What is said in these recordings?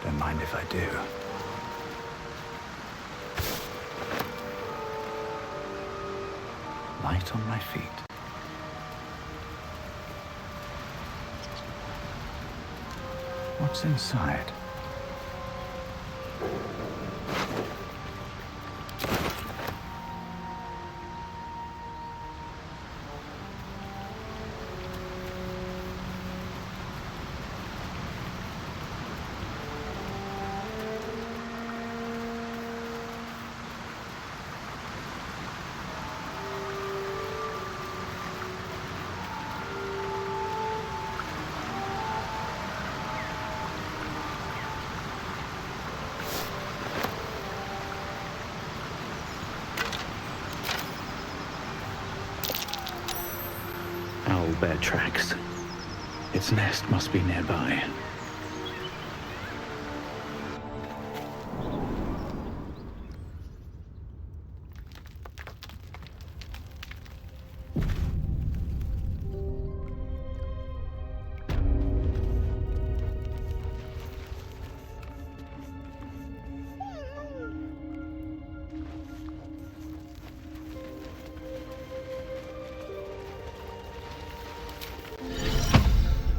Don't mind if I do. Light on my feet. What's inside? Owlbear tracks. Its nest must be nearby.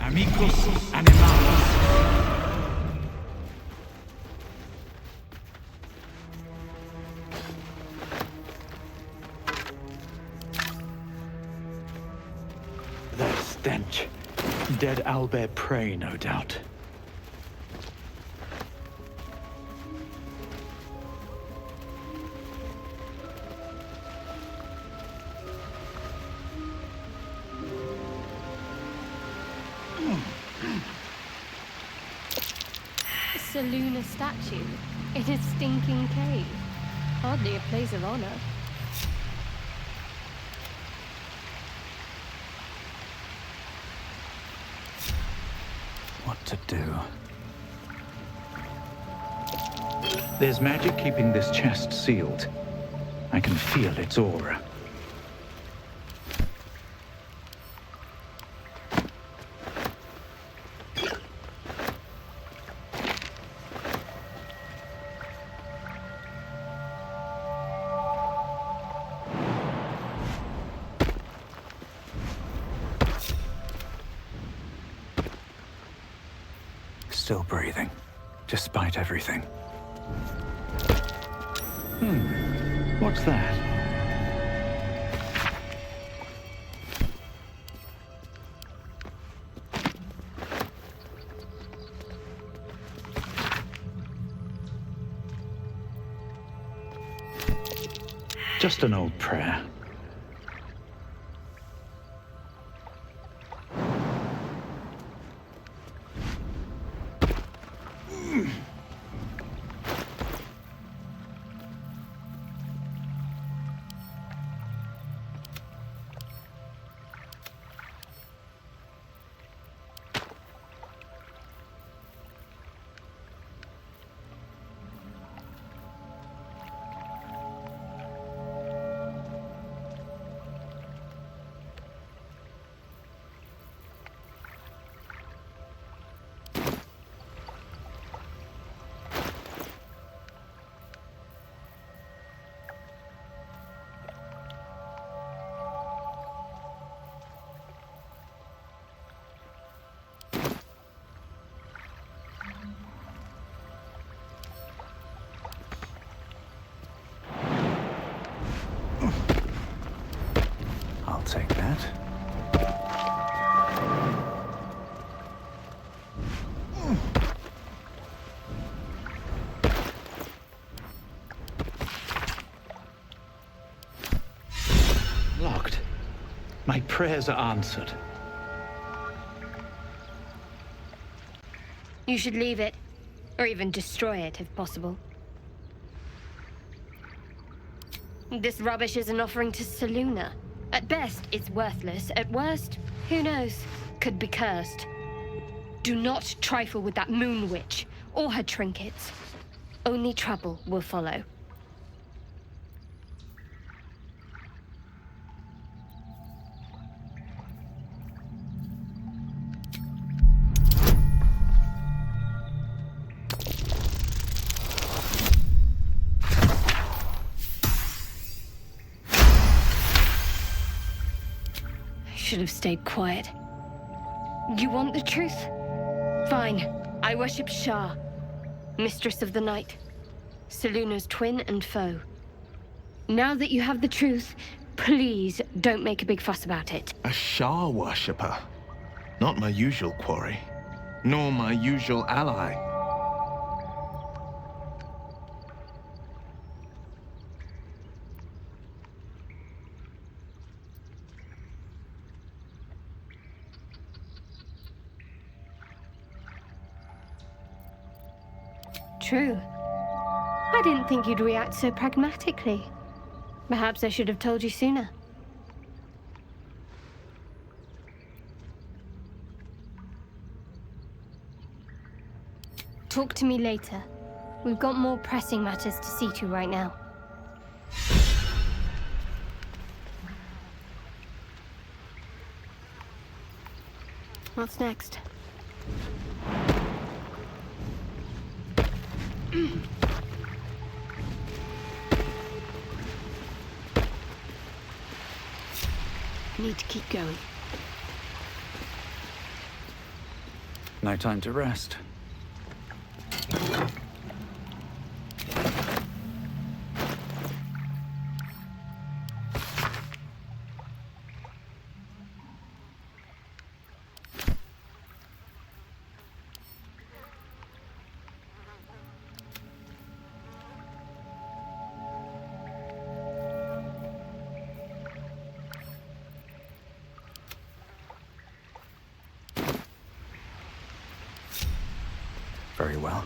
Amicus animalis. That stench. Dead owlbear prey, no doubt. Selûne statue in a stinking cave. Hardly a place of honor. What to do? There's magic keeping this chest sealed. I can feel its aura. Still breathing, despite everything. What's that? Just an old prayer. I'll take that. Locked. My prayers are answered. You should leave it, or even destroy it if possible. This rubbish is an offering to Selûne. At best, it's worthless. At worst, who knows? Could be cursed. Do not trifle with that moon witch, or her trinkets. Only trouble will follow. should have stayed quiet. You want the truth? Fine. I worship Shah, Mistress of the Night, Selûne's twin and foe. Now that you have the truth, please don't make a big fuss about it. A Shah worshipper. Not my usual quarry, nor my usual ally. True. I didn't think you'd react so pragmatically. Perhaps I should have told you sooner. Talk to me later. We've got more pressing matters to see to right now. What's next? Need to keep going. No time to rest. Very well.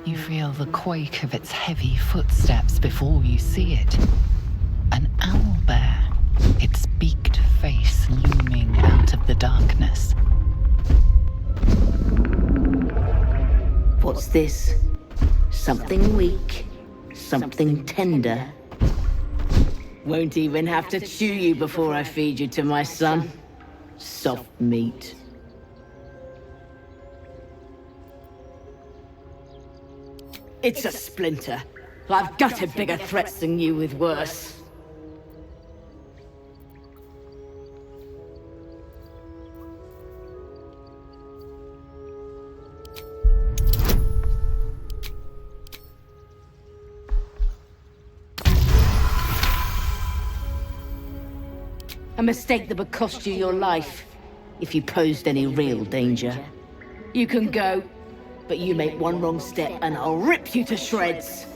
You feel the quake of its heavy footsteps before you see it. An owlbear, its beaked face looming out of the darkness. What's this? Something weak, something tender. Won't even have to chew you before I feed you to my son. Soft meat. It's a splinter. I've gutted bigger threats than you with worse. A mistake that would cost you your life, if you posed any real danger. You can go, but you make one wrong step and I'll rip you to shreds.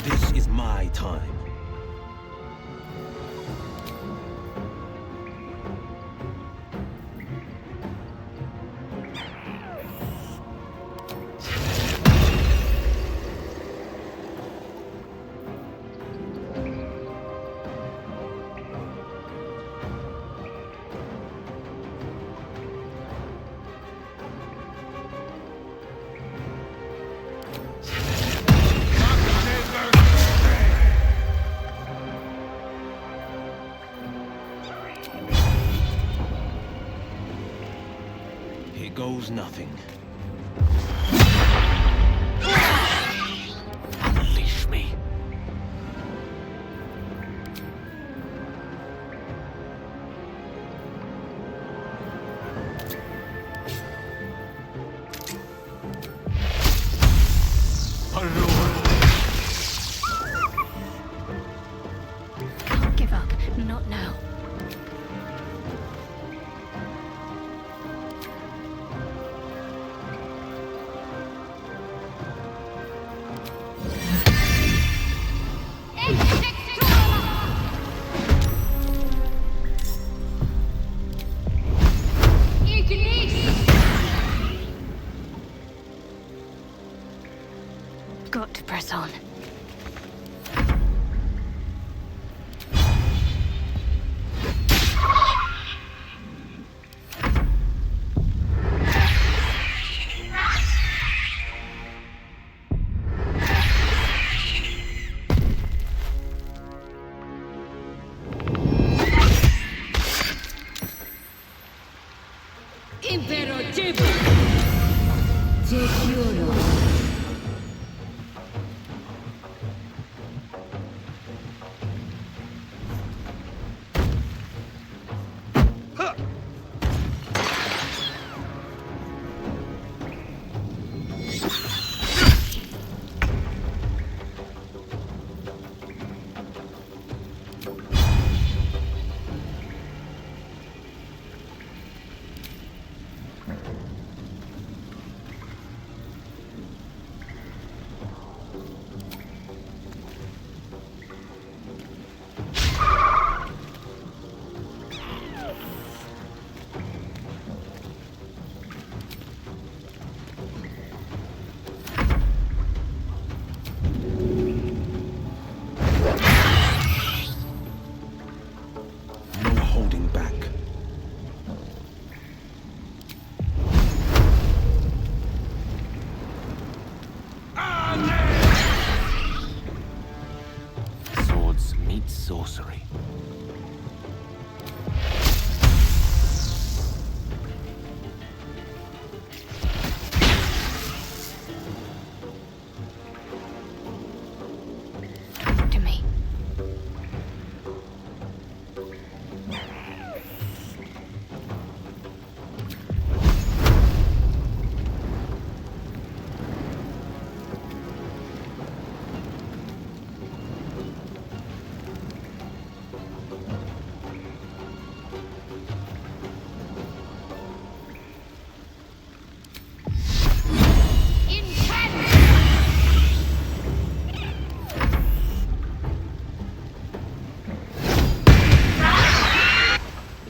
This is my time. Here goes nothing. Unleash me. Can't give up. Not now. Got to press on. Sorcery. To me.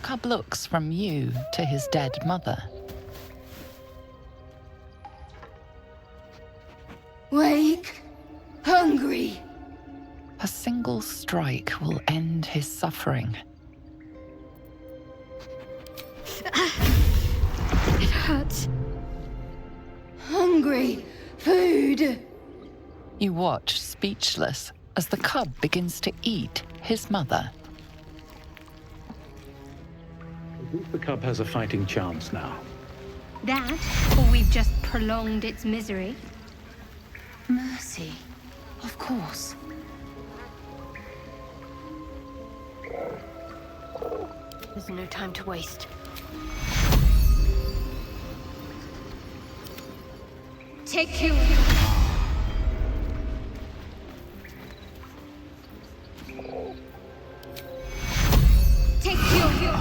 Cub looks from you to his dead mother. Wake. Hungry. A single strike will end his suffering. It hurts. Hungry. Food. You watch, speechless, as the cub begins to eat his mother. I think the cub has a fighting chance now. That, or we've just prolonged its misery. Mercy. Of course. There's no time to waste. Take you. Take you.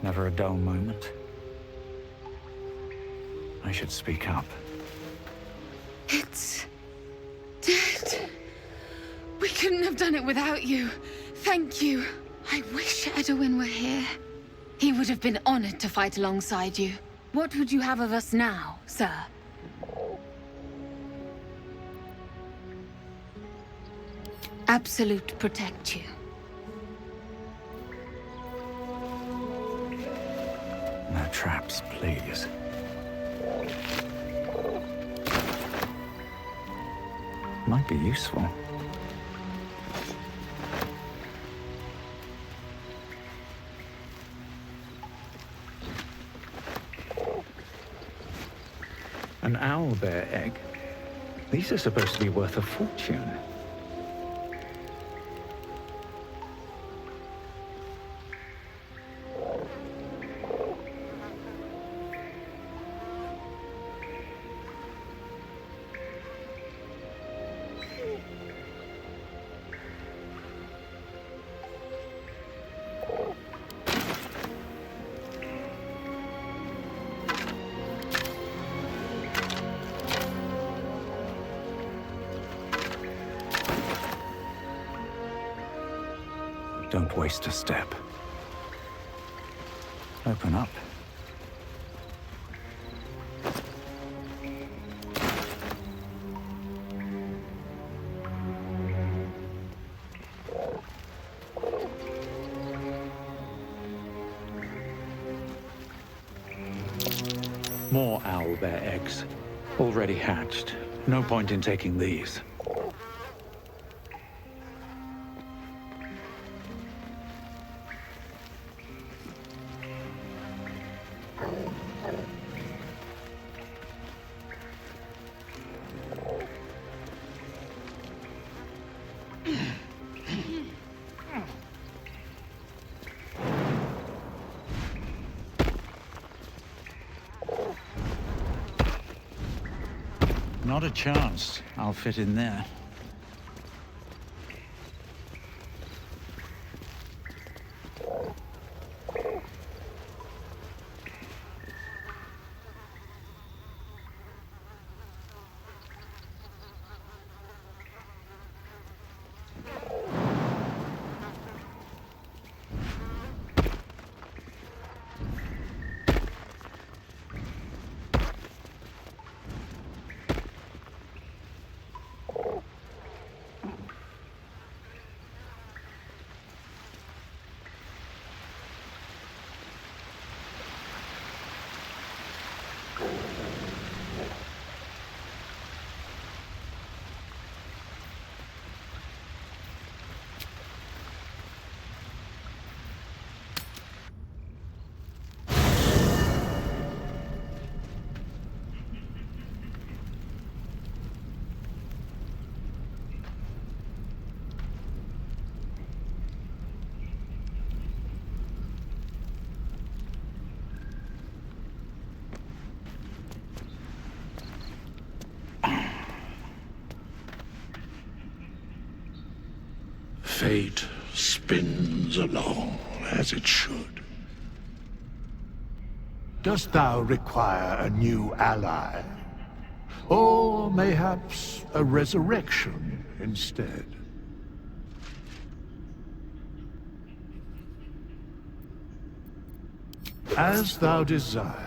Never a dull moment. I should speak up. It's dead. We couldn't have done it without you. Thank you. I wish Edwin were here. He would have been honored to fight alongside you. What would you have of us now, sir? Absolute protect you. No traps, please. Might be useful. An owlbear egg? These are supposed to be worth a fortune. Don't waste a step. Open up. More owlbear eggs. Already hatched. No point in taking these. Not a chance. I'll fit in there. Fate spins along as it should. Dost thou require a new ally? Or mayhaps a resurrection instead? As thou desire.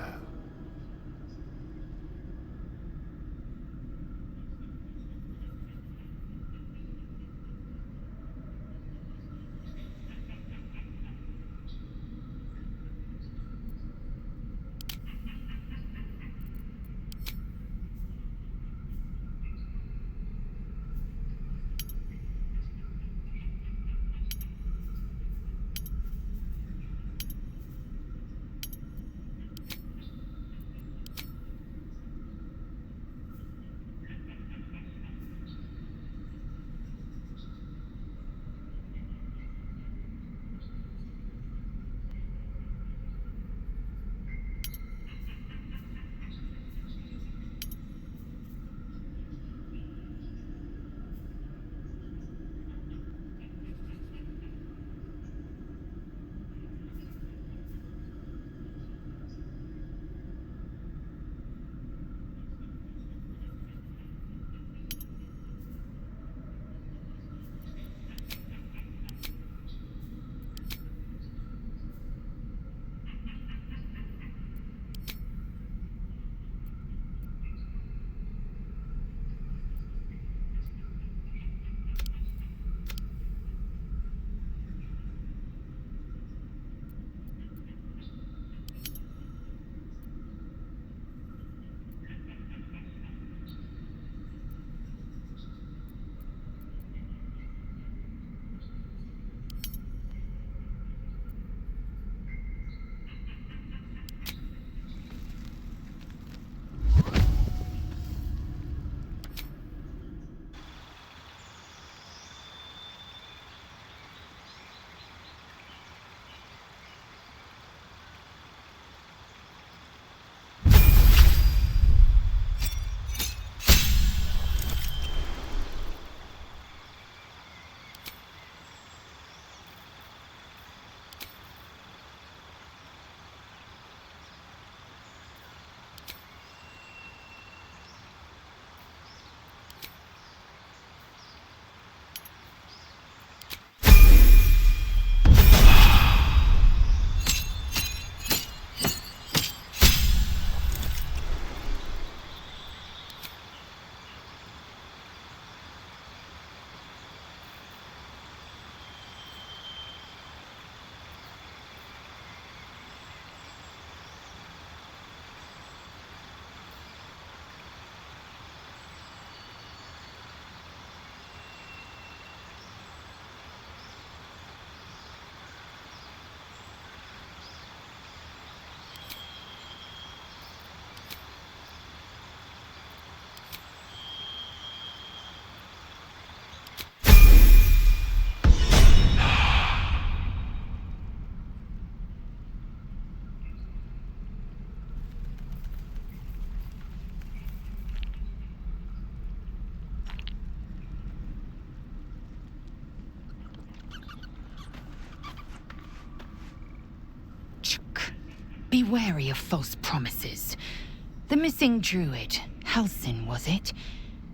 Be wary of false promises. The missing druid, Halsin, was it?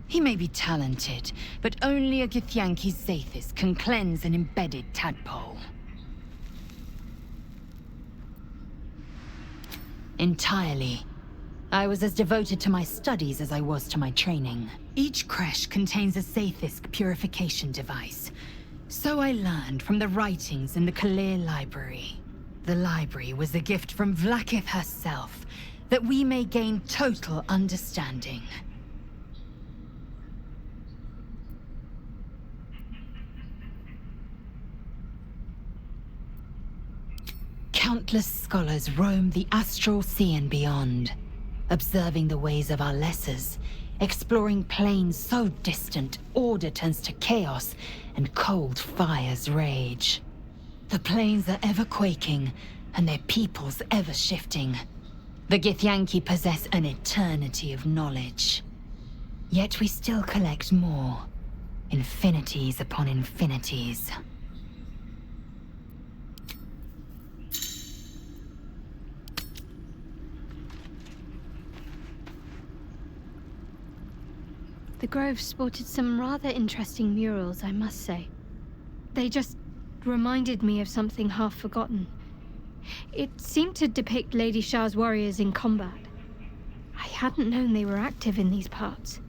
He may be talented, but only a githyanki Zathis can cleanse an embedded tadpole. Entirely. I was as devoted to my studies as I was to my training. Each creche contains a Zathis purification device. So I learned from the writings in the Kalir library. The library was a gift from Vlaakith herself, that we may gain total understanding. Countless scholars roam the astral sea and beyond, observing the ways of our lessers, exploring planes so distant order turns to chaos and cold fires rage. The planes are ever quaking, and their peoples ever shifting. The Githyanki possess an eternity of knowledge. Yet we still collect more, infinities upon infinities. The Grove sported some rather interesting murals, I must say. They just reminded me of something half forgotten. It seemed to depict Lady Shah's warriors in combat. I hadn't known they were active in these parts.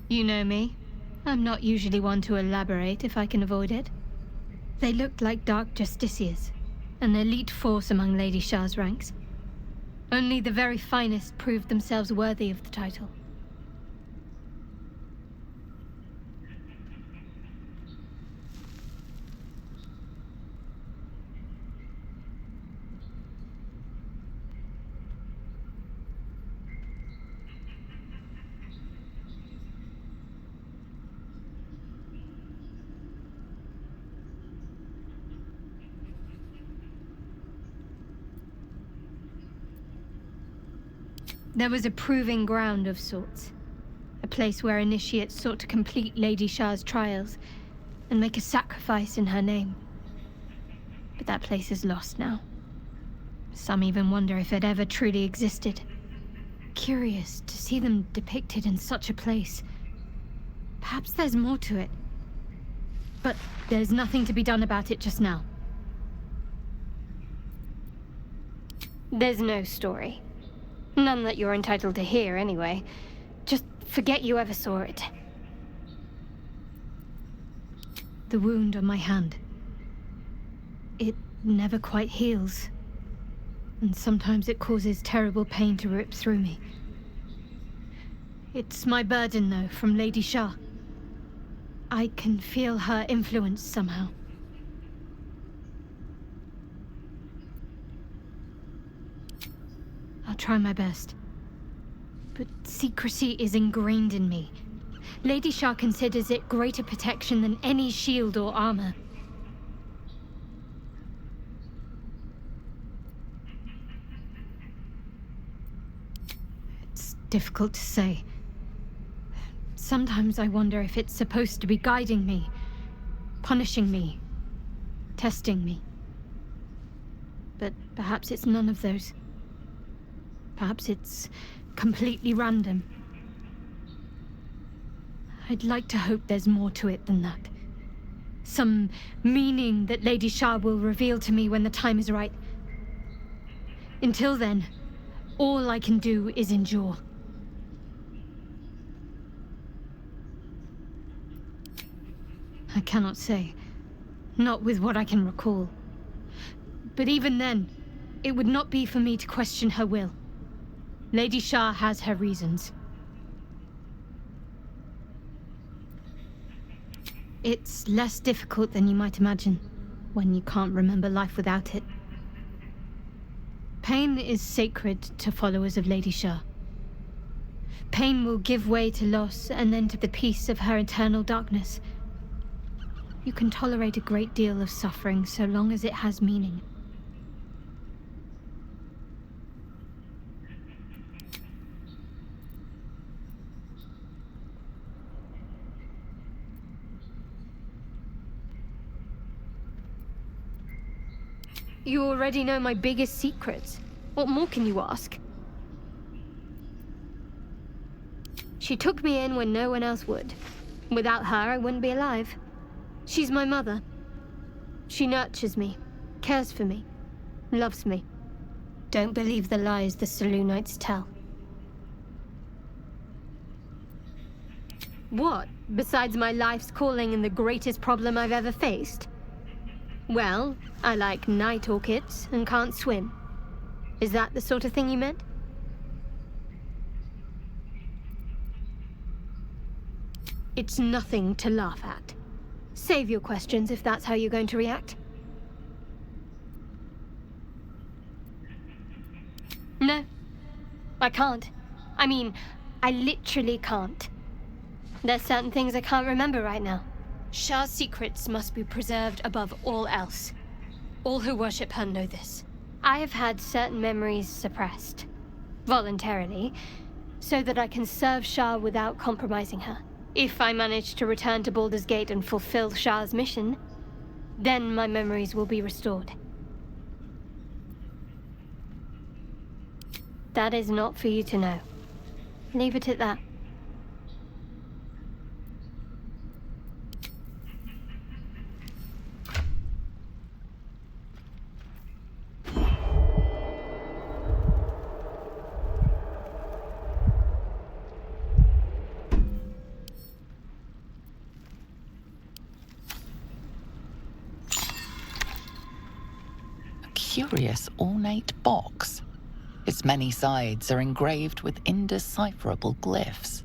You know me. I'm not usually one to elaborate if I can avoid it. They looked like dark justiciars, an elite force among Lady Shah's ranks. Only the very finest proved themselves worthy of the title. There was a proving ground of sorts. A place where initiates sought to complete Lady Shah's trials and make a sacrifice in her name. But that place is lost now. Some even wonder if it ever truly existed. Curious to see them depicted in such a place. Perhaps there's more to it. But there's nothing to be done about it just now. There's no story. None that you're entitled to hear, anyway. Just forget you ever saw it. The wound on my hand. It never quite heals. And sometimes it causes terrible pain to rip through me. It's my burden, though, from Lady Shah. I can feel her influence somehow. I'll try my best. But secrecy is ingrained in me. Lady Shah considers it greater protection than any shield or armor. It's difficult to say. Sometimes I wonder if it's supposed to be guiding me, punishing me, testing me. But perhaps it's none of those. Perhaps it's completely random. I'd like to hope there's more to it than that. Some meaning that Lady Shah will reveal to me when the time is right. Until then, all I can do is endure. I cannot say. Not with what I can recall. But even then, it would not be for me to question her will. Lady Shah has her reasons. It's less difficult than you might imagine, when you can't remember life without it. Pain is sacred to followers of Lady Shah. Pain will give way to loss and then to the peace of her eternal darkness. You can tolerate a great deal of suffering so long as it has meaning. You already know my biggest secrets. What more can you ask? She took me in when no one else would. Without her, I wouldn't be alive. She's my mother. She nurtures me, cares for me, loves me. Don't believe the lies the Selûnites tell. What, besides my life's calling and the greatest problem I've ever faced? Well, I like night orchids and can't swim. Is that the sort of thing you meant? It's nothing to laugh at. Save your questions if that's how you're going to react. No, I can't. I mean, I literally can't. There's certain things I can't remember right now. Shah's secrets must be preserved above all else. All who worship her know this. I have had certain memories suppressed, voluntarily, so that I can serve Shah without compromising her. If I manage to return to Baldur's Gate and fulfill Shah's mission, then my memories will be restored. That is not for you to know. Leave it at that. Curious ornate box. Its many sides are engraved with indecipherable glyphs.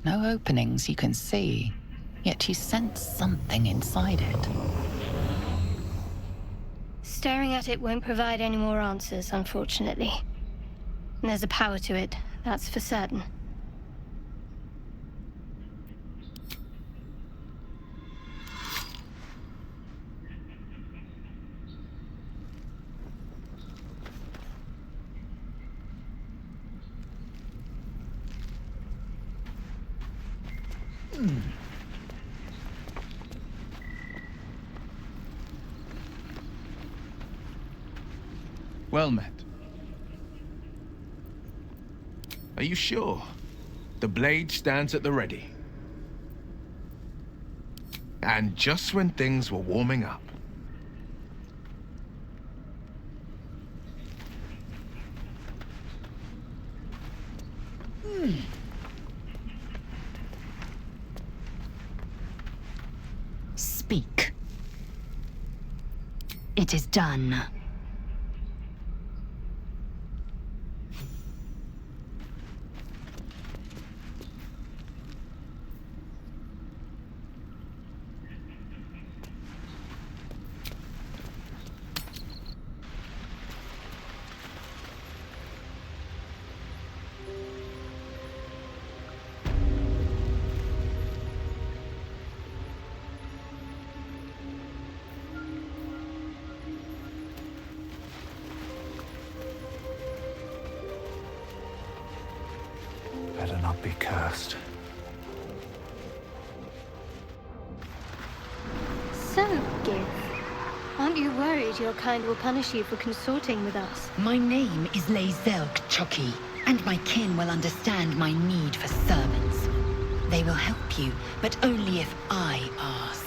No openings you can see, yet you sense something inside it. Staring at it won't provide any more answers, unfortunately. There's a power to it, that's for certain. Well met. Are you sure? The blade stands at the ready. And just when things were warming up. Speak. It is done. Better not be cursed. So, Gith, aren't you worried your kind will punish you for consorting with us? My name is Lae'zel Choki, and my kin will understand my need for servants. They will help you, but only if I ask.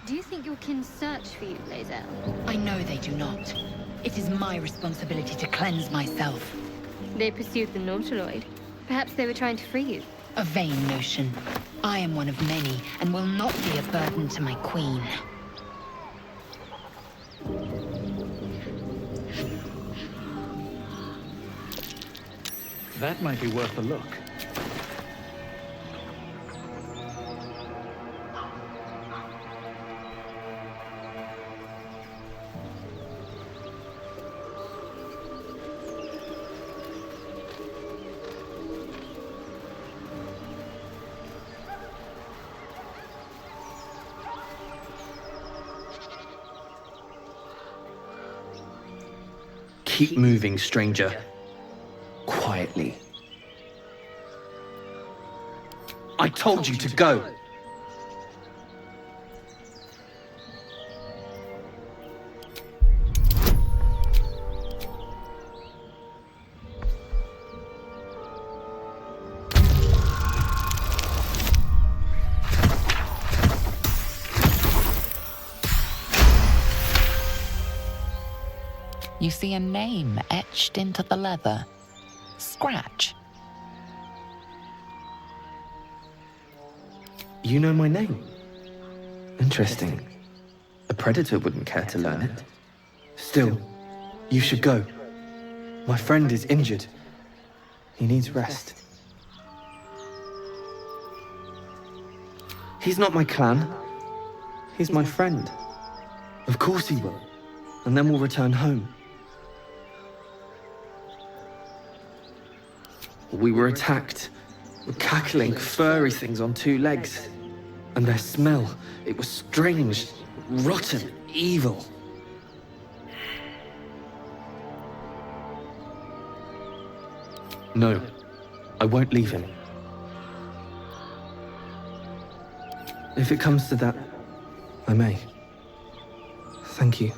Do you think your kin search for you, Lae'zel? I know they do not. It is my responsibility to cleanse myself. They pursued the nautiloid. Perhaps they were trying to free you. A vain notion. I am one of many, and will not be a burden to my queen. That might be worth a look. Keep moving, stranger. Quietly. I told you to go! You see a name etched into the leather. Scratch. You know my name? Interesting. A predator wouldn't care to learn it. Still, you should go. My friend is injured. He needs rest. He's not my clan. He's my friend. Of course he will. And then we'll return home. We were attacked. Cackling, furry things on two legs. And their smell, it was strange, rotten, evil. No, I won't leave him. If it comes to that, I may. Thank you.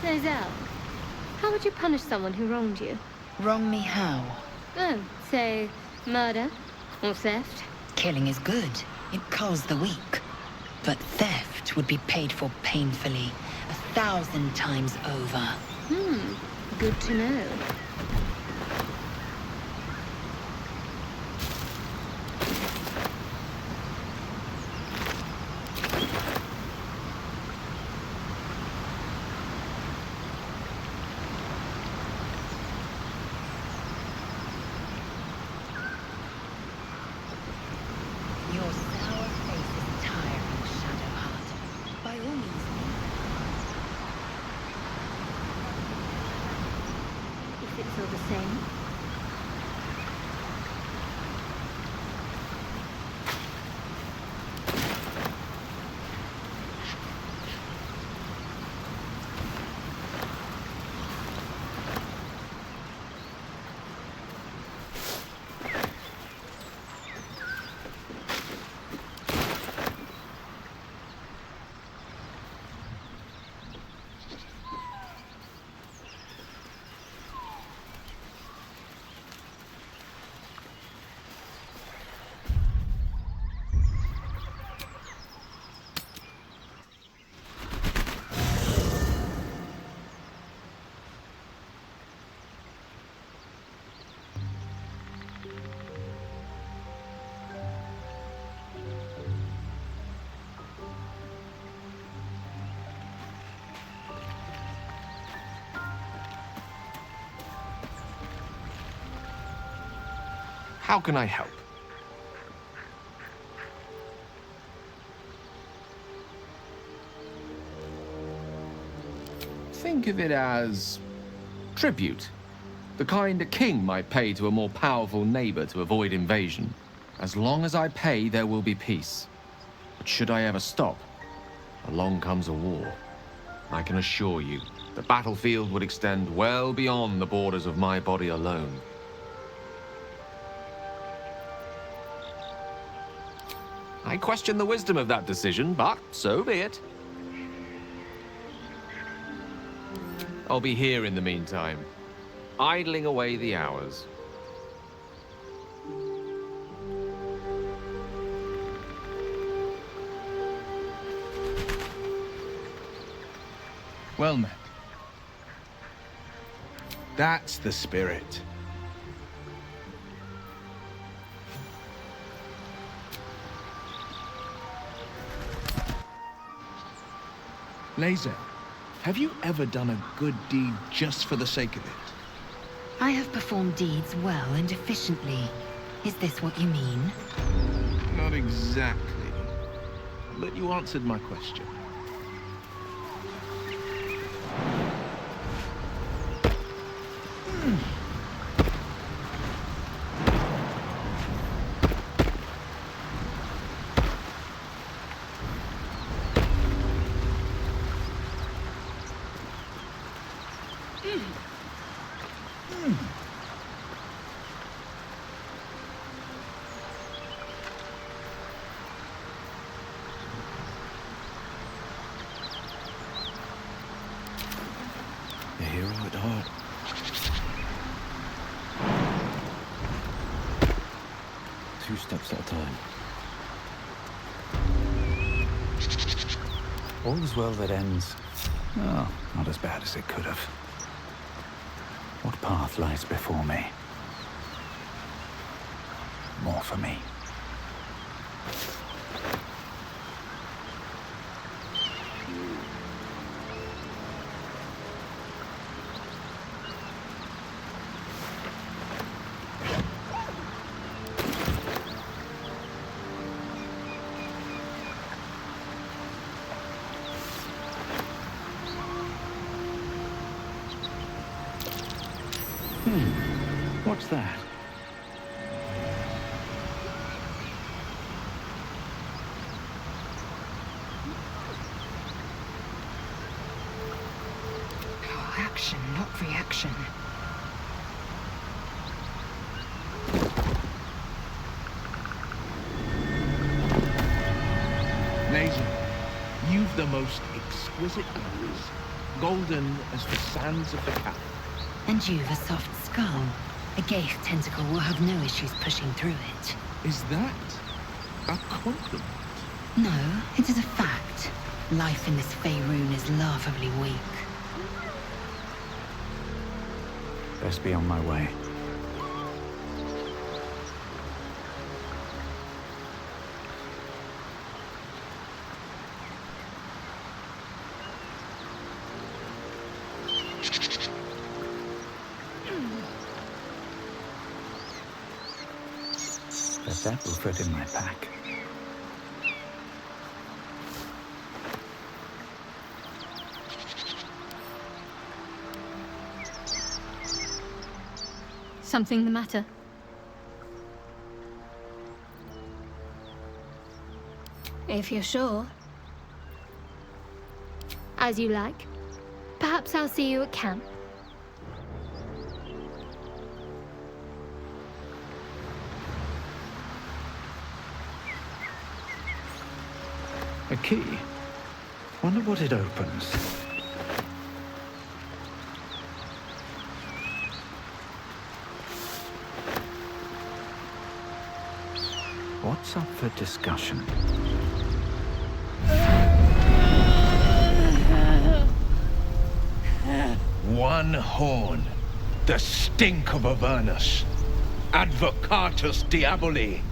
So, Zelk, how would you punish someone who wronged you? Wrong me how? Oh, say, murder or theft? Killing is good. It culls the weak. But theft would be paid for painfully, 1,000 times over. Good to know. Your sour face is tiring, Shadowheart. By all means, If it's all the same. How can I help? Think of it as tribute. The kind a king might pay to a more powerful neighbor to avoid invasion. As long as I pay, there will be peace. But should I ever stop, along comes a war. I can assure you, The battlefield would extend well beyond the borders of my body alone. I question the wisdom of that decision, but so be it. I'll be here in the meantime, idling away the hours. Well met. That's the spirit. Laser, have you ever done a good deed just for the sake of it? I have performed deeds well and efficiently. Is this what you mean? Not exactly. But you answered my question. A hero at heart. Two steps at a time. All's well that ends. Oh, not as bad as it could have. What path lies before me? More for me. What's that? Action, not reaction. Laser, you've the most exquisite eyes, golden as the sands of the cap. And you've a soft skull. A Gaith tentacle will have no issues pushing through it. Is that a compliment? No, it is a fact. Life in this Faerûn is laughably weak. Best be on my way. But that will fit in my pack. Something the matter? If you're sure. As you like. Perhaps I'll see you at camp. A key? Wonder what it opens. What's up for discussion? One horn. The stink of Avernus. Advocatus Diaboli.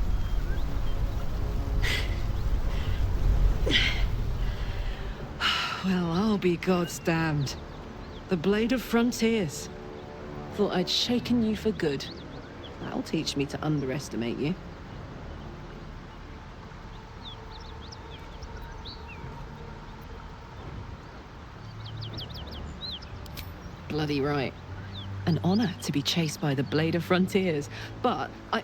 Well, I'll be God's damned. The Blade of Frontiers. Thought I'd shaken you for good. That'll teach me to underestimate you. Bloody right. An honor to be chased by the Blade of Frontiers, but I...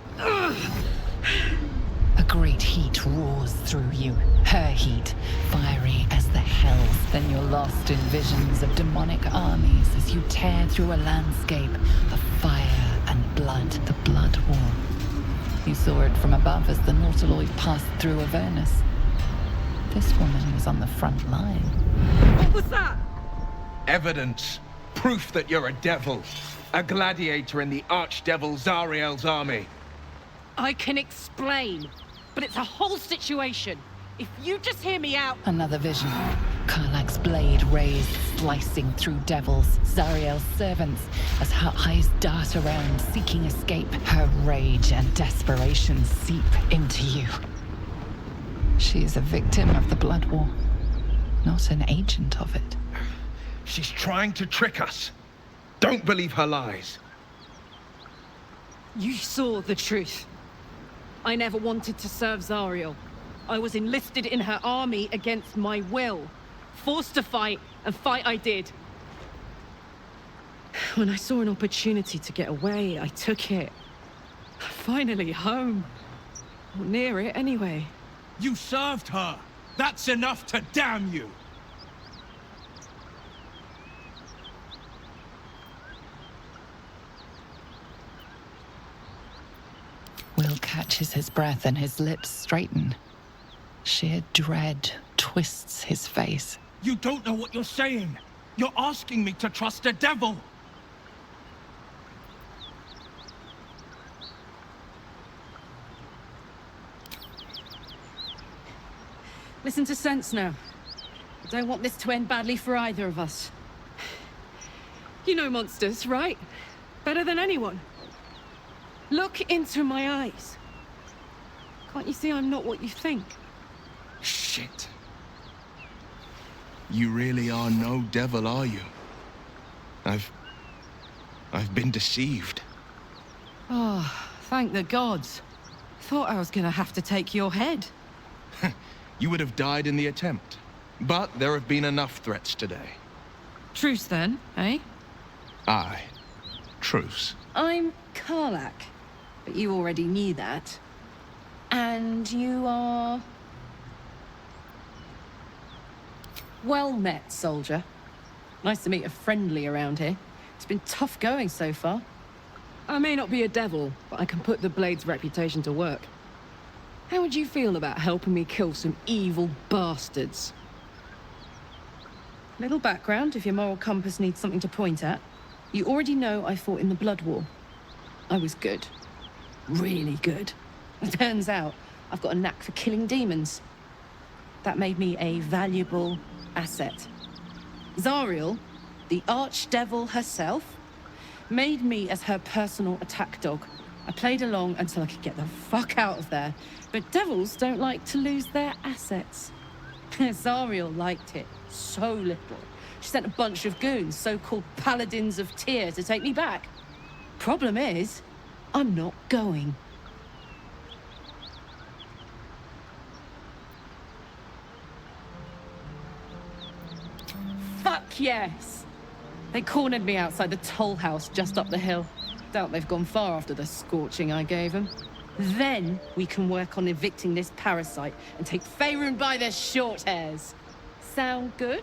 A great heat roars through you. Her heat, fiery as the hells. Then you're lost in visions of demonic armies as you tear through a landscape of fire and blood, the Blood War. You saw it from above as the nautiloid passed through Avernus. This woman was on the front line. What was that? Evidence. Proof that you're a devil. A gladiator in the archdevil Zariel's army. I can explain, but it's a whole situation. If you just hear me out... Another vision. Karlach's blade raised, slicing through devils, Zariel's servants, as her eyes dart around, seeking escape. Her rage and desperation seep into you. She is a victim of the Blood War, not an agent of it. She's trying to trick us. Don't believe her lies. You saw the truth. I never wanted to serve Zariel. I was enlisted in her army against my will. Forced to fight, and fight I did. When I saw an opportunity to get away, I took it. Finally home. Or near it, anyway. You served her. That's enough to damn you. Will catches his breath and his lips straighten. Sheer dread twists his face. You don't know what you're saying. You're asking me to trust a devil. Listen to sense now. I don't want this to end badly for either of us. You know monsters, right? Better than anyone. Look into my eyes. Can't you see I'm not what you think? Shit. You really are no devil, are you? I've been deceived. Oh, thank the gods. Thought I was gonna have to take your head. You would have died in the attempt. But there have been enough threats today. Truce then, eh? Aye. Truce. I'm Karlach, but you already knew that. And you are... Well met, soldier. Nice to meet a friendly around here. It's been tough going so far. I may not be a devil, but I can put the Blade's reputation to work. How would you feel about helping me kill some evil bastards? Little background, if your moral compass needs something to point at. You already know I fought in the Blood War. I was good. Really good. It turns out I've got a knack for killing demons. That made me a valuable asset. Zariel, the archdevil herself, made me as her personal attack dog. I played along until I could get the fuck out of there. But devils don't like to lose their assets. Zariel liked it so little. She sent a bunch of goons, so-called paladins of Tyr, to take me back. Problem is, I'm not going. Fuck yes! They cornered me outside the toll house just up the hill. Doubt they've gone far after the scorching I gave them. Then we can work on evicting this parasite and take Faerûn by their short hairs. Sound good?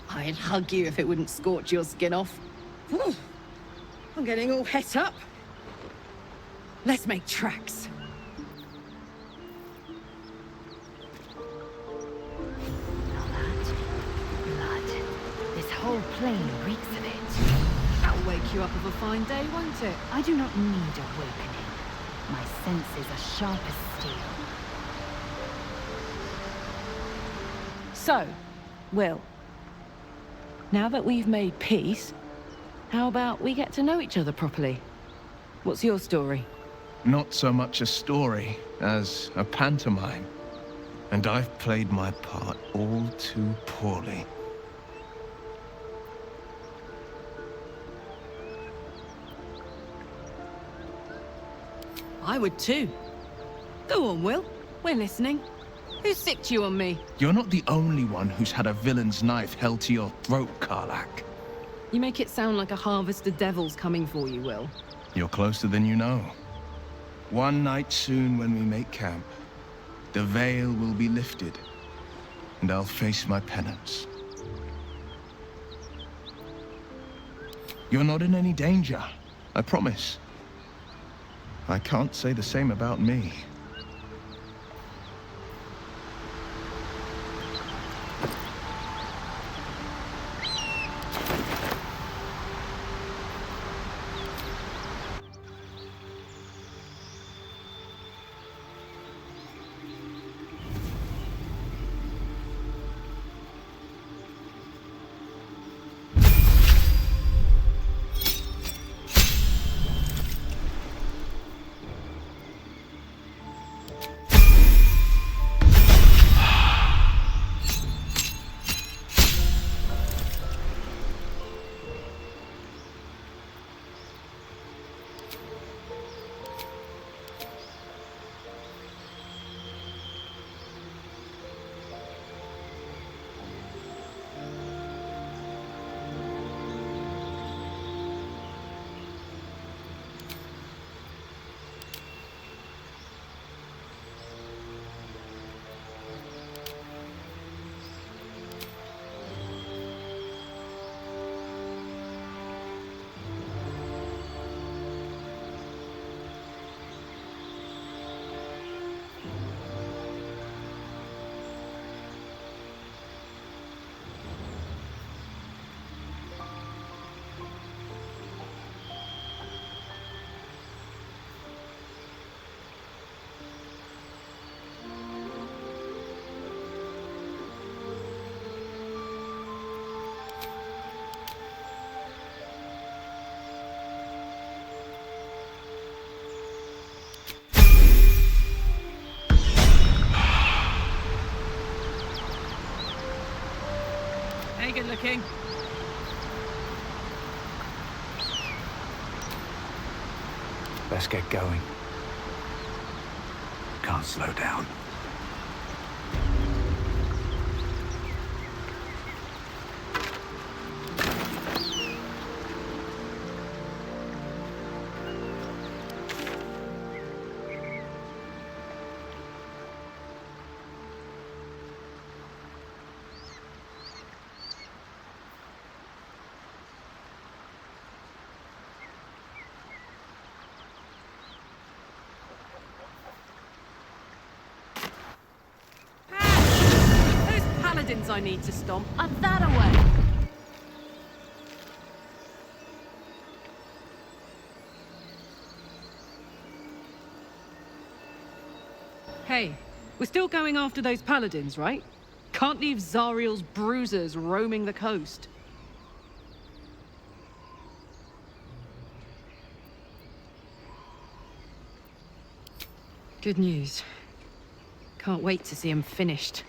I'd hug you if it wouldn't scorch your skin off. Whew. I'm getting all het up. Let's make tracks. This whole plain reeks of it. That'll wake you up of a fine day, won't it? I do not need awakening. My senses are sharp as steel. So, Will, now that we've made peace, how about we get to know each other properly? What's your story? Not so much a story as a pantomime. And I've played my part all too poorly. I would too. Go on, Will. We're listening. Who sicked you on me? You're not the only one who's had a villain's knife held to your throat, Karlach. You make it sound like a harvest of devils coming for you, Will. You're closer than you know. One night soon when we make camp, the veil will be lifted, and I'll face my penance. You're not in any danger, I promise. I can't say the same about me. Good looking. Best get going. Can't slow down. I need to stomp are that away. Hey, we're still going after those paladins, right? Can't leave Zariel's bruisers roaming the coast. Good news. Can't wait to see him finished.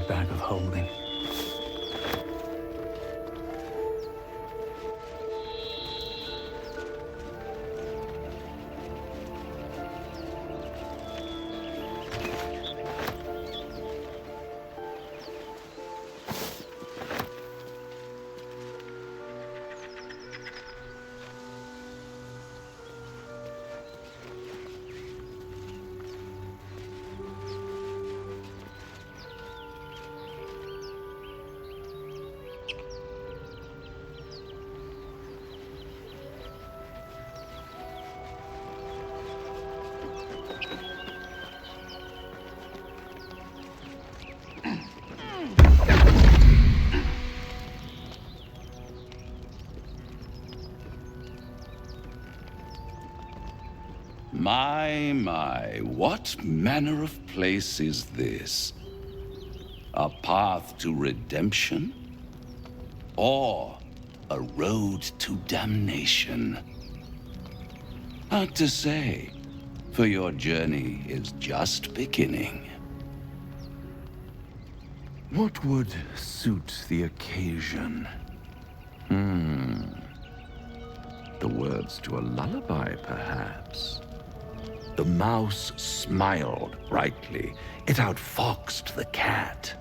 bag of holding. My, what manner of place is this? A path to redemption? Or a road to damnation? Hard to say, for your journey is just beginning. What would suit the occasion? The words to a lullaby, perhaps. The mouse smiled brightly. It outfoxed the cat.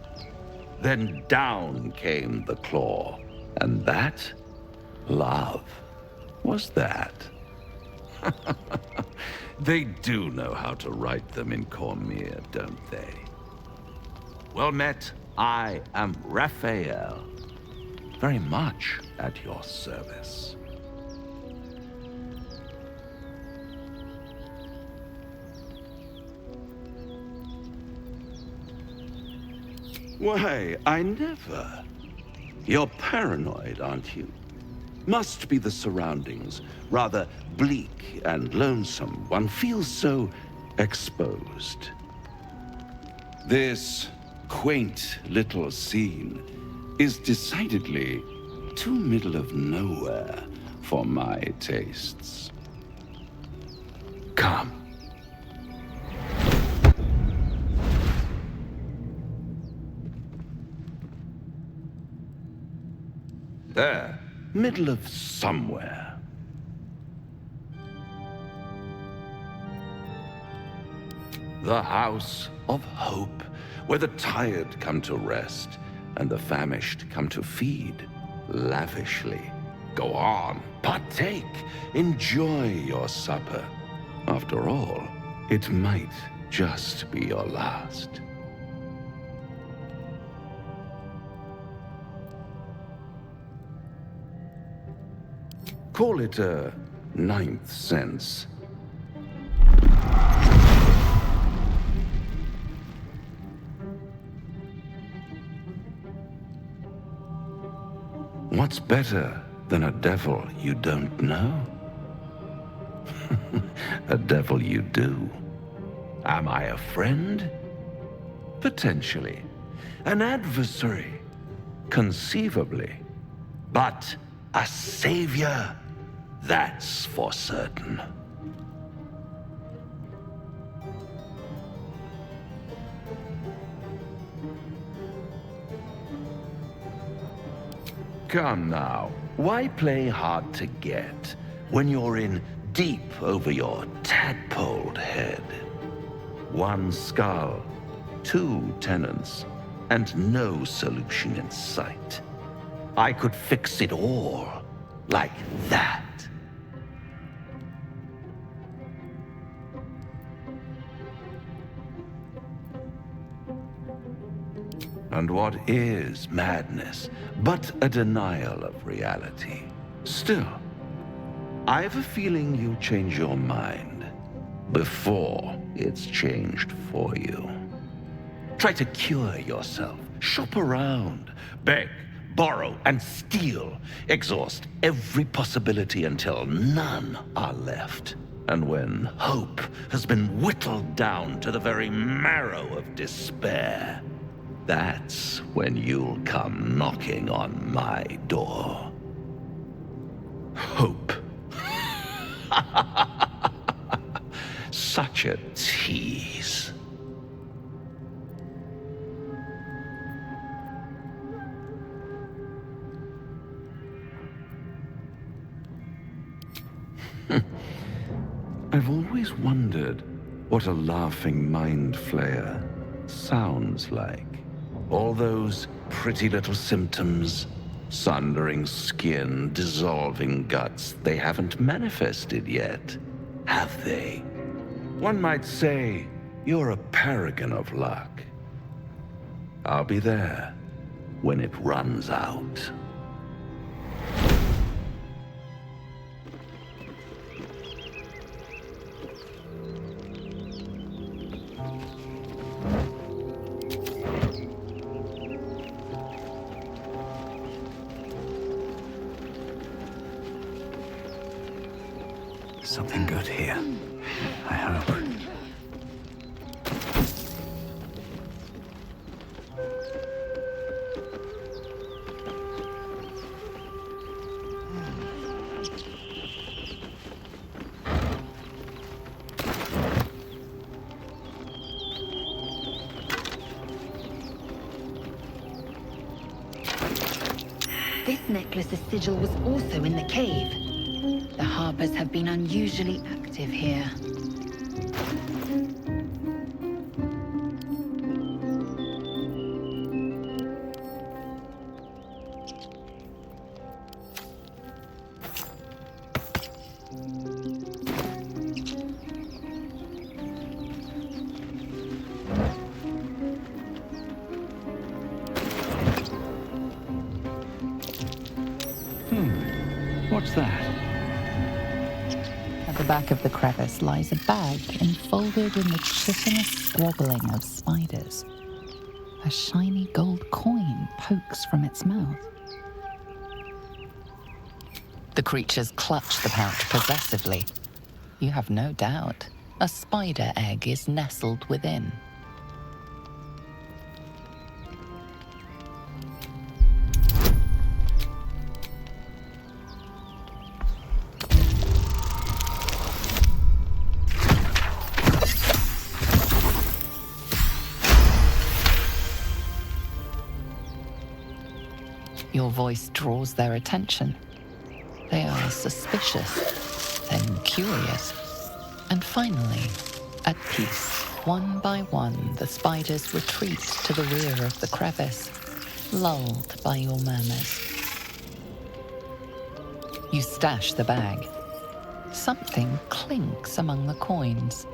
Then down came the claw. And that, love, was that. They do know how to write them in Cormier, don't they? Well met, I am Raphael. Very much at your service. Why, I never. You're paranoid, aren't you? Must be the surroundings. Rather bleak and lonesome. One feels so exposed. This quaint little scene is decidedly too middle of nowhere for my tastes. Come. There, middle of somewhere. The House of Hope, where the tired come to rest and the famished come to feed lavishly. Go on, partake, enjoy your supper. After all, it might just be your last. Call it a ninth sense. What's better than a devil you don't know? A devil you do. Am I a friend? Potentially. An adversary? Conceivably. But a savior? That's for certain. Come now, why play hard to get when you're in deep over your tadpoled head? One skull, two tenants, and no solution in sight. I could fix it all like that. And what is madness but a denial of reality? Still, I have a feeling you'll change your mind before it's changed for you. Try to cure yourself, shop around, beg, borrow, and steal. Exhaust every possibility until none are left. And when hope has been whittled down to the very marrow of despair, that's when you'll come knocking on my door. Hope. Such a tease. I've always wondered what a laughing mind flayer sounds like. All those pretty little symptoms, sundering skin, dissolving guts, they haven't manifested yet, have they? One might say you're a paragon of luck. I'll be there when it runs out. Something good here, I hope. This necklace's sigil was also in the cave. The harpers have been unusually active here. What's that? At the back of the crevice lies a bag enfolded in the chitinous squabbling of spiders. A shiny gold coin pokes from its mouth. The creatures clutch the pouch possessively. You have no doubt a spider egg is nestled within. Your voice draws their attention. They are suspicious, then curious, and finally, at peace. One by one, the spiders retreat to the rear of the crevice, lulled by your murmurs. You stash the bag. Something clinks among the coins.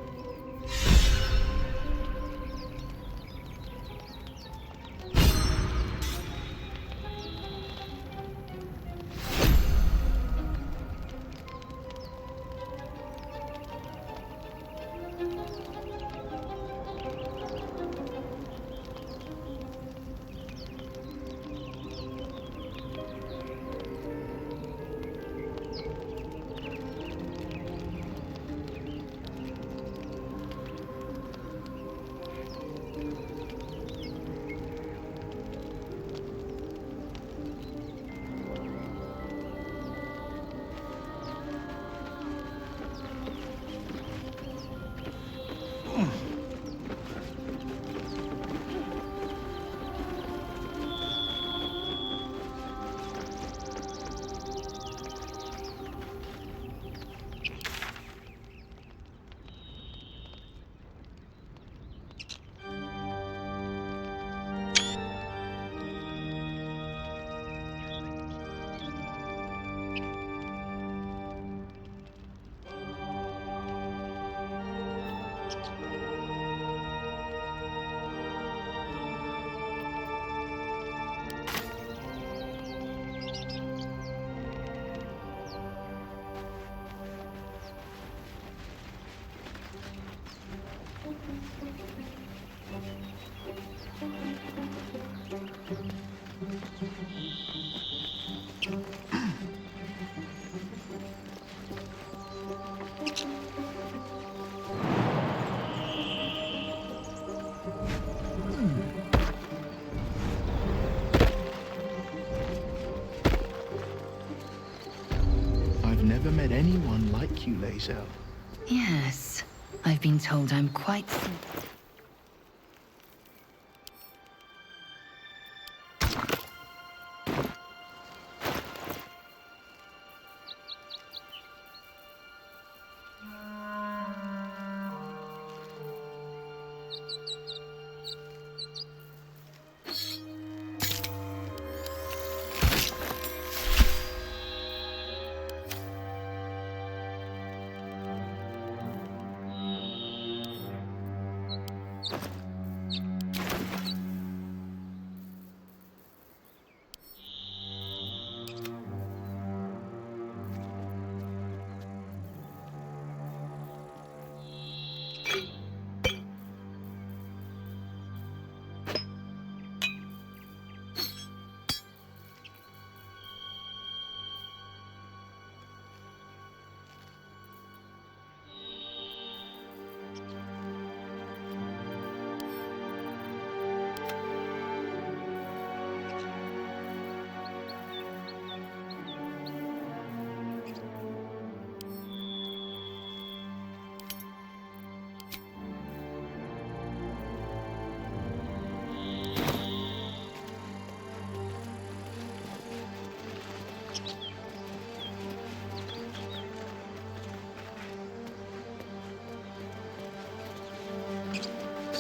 Never met anyone like you, Lae'zel. Yes, I've been told I'm quite...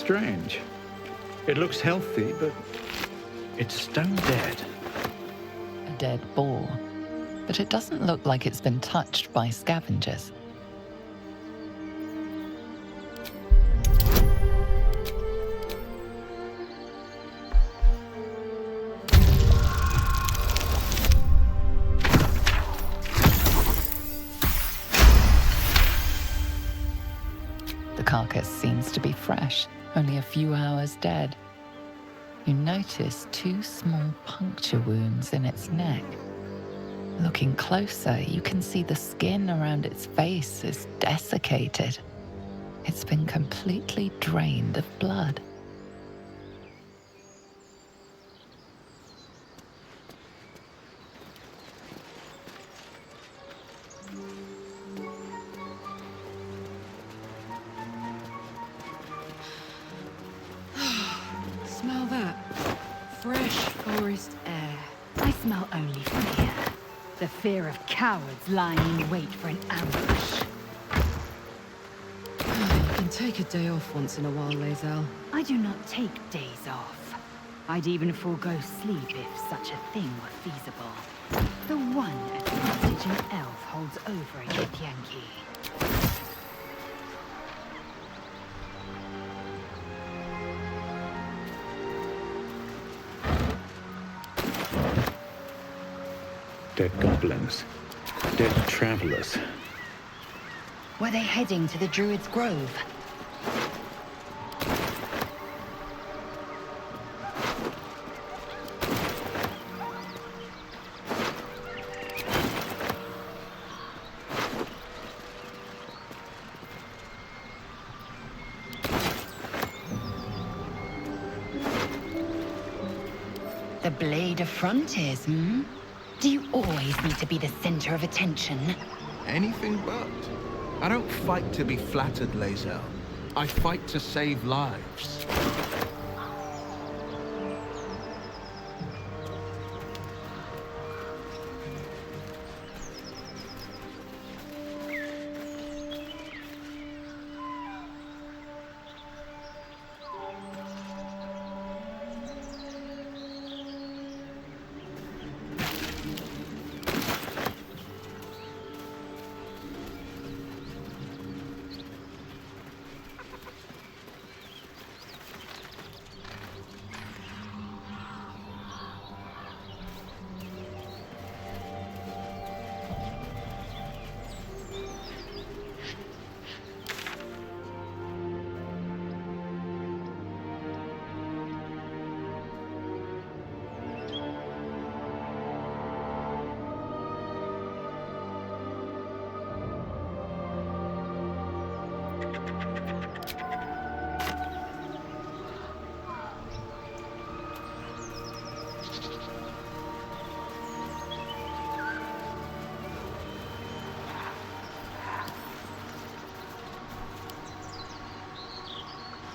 strange. It looks healthy, but it's stone dead. A dead boar. But it doesn't look like it's been touched by scavengers. The carcass seems to be fresh, only a few hours dead. You notice 2 small puncture wounds in its neck. Looking closer, you can see the skin around its face is desiccated. It's been completely drained of blood. Smell that. Fresh forest air. I smell only fear. The fear of cowards lying in wait for an ambush. You can take a day off once in a while, Lae'zel. I do not take days off. I'd even forego sleep if such a thing were feasible. The one advantage an elf holds over a githyanki. Dead goblins. Dead travelers. Were they heading to the Druid's Grove? The Blade of Frontiers, hmm? Do you always need to be the center of attention? Anything but. I don't fight to be flattered, Lae'zel. I fight to save lives.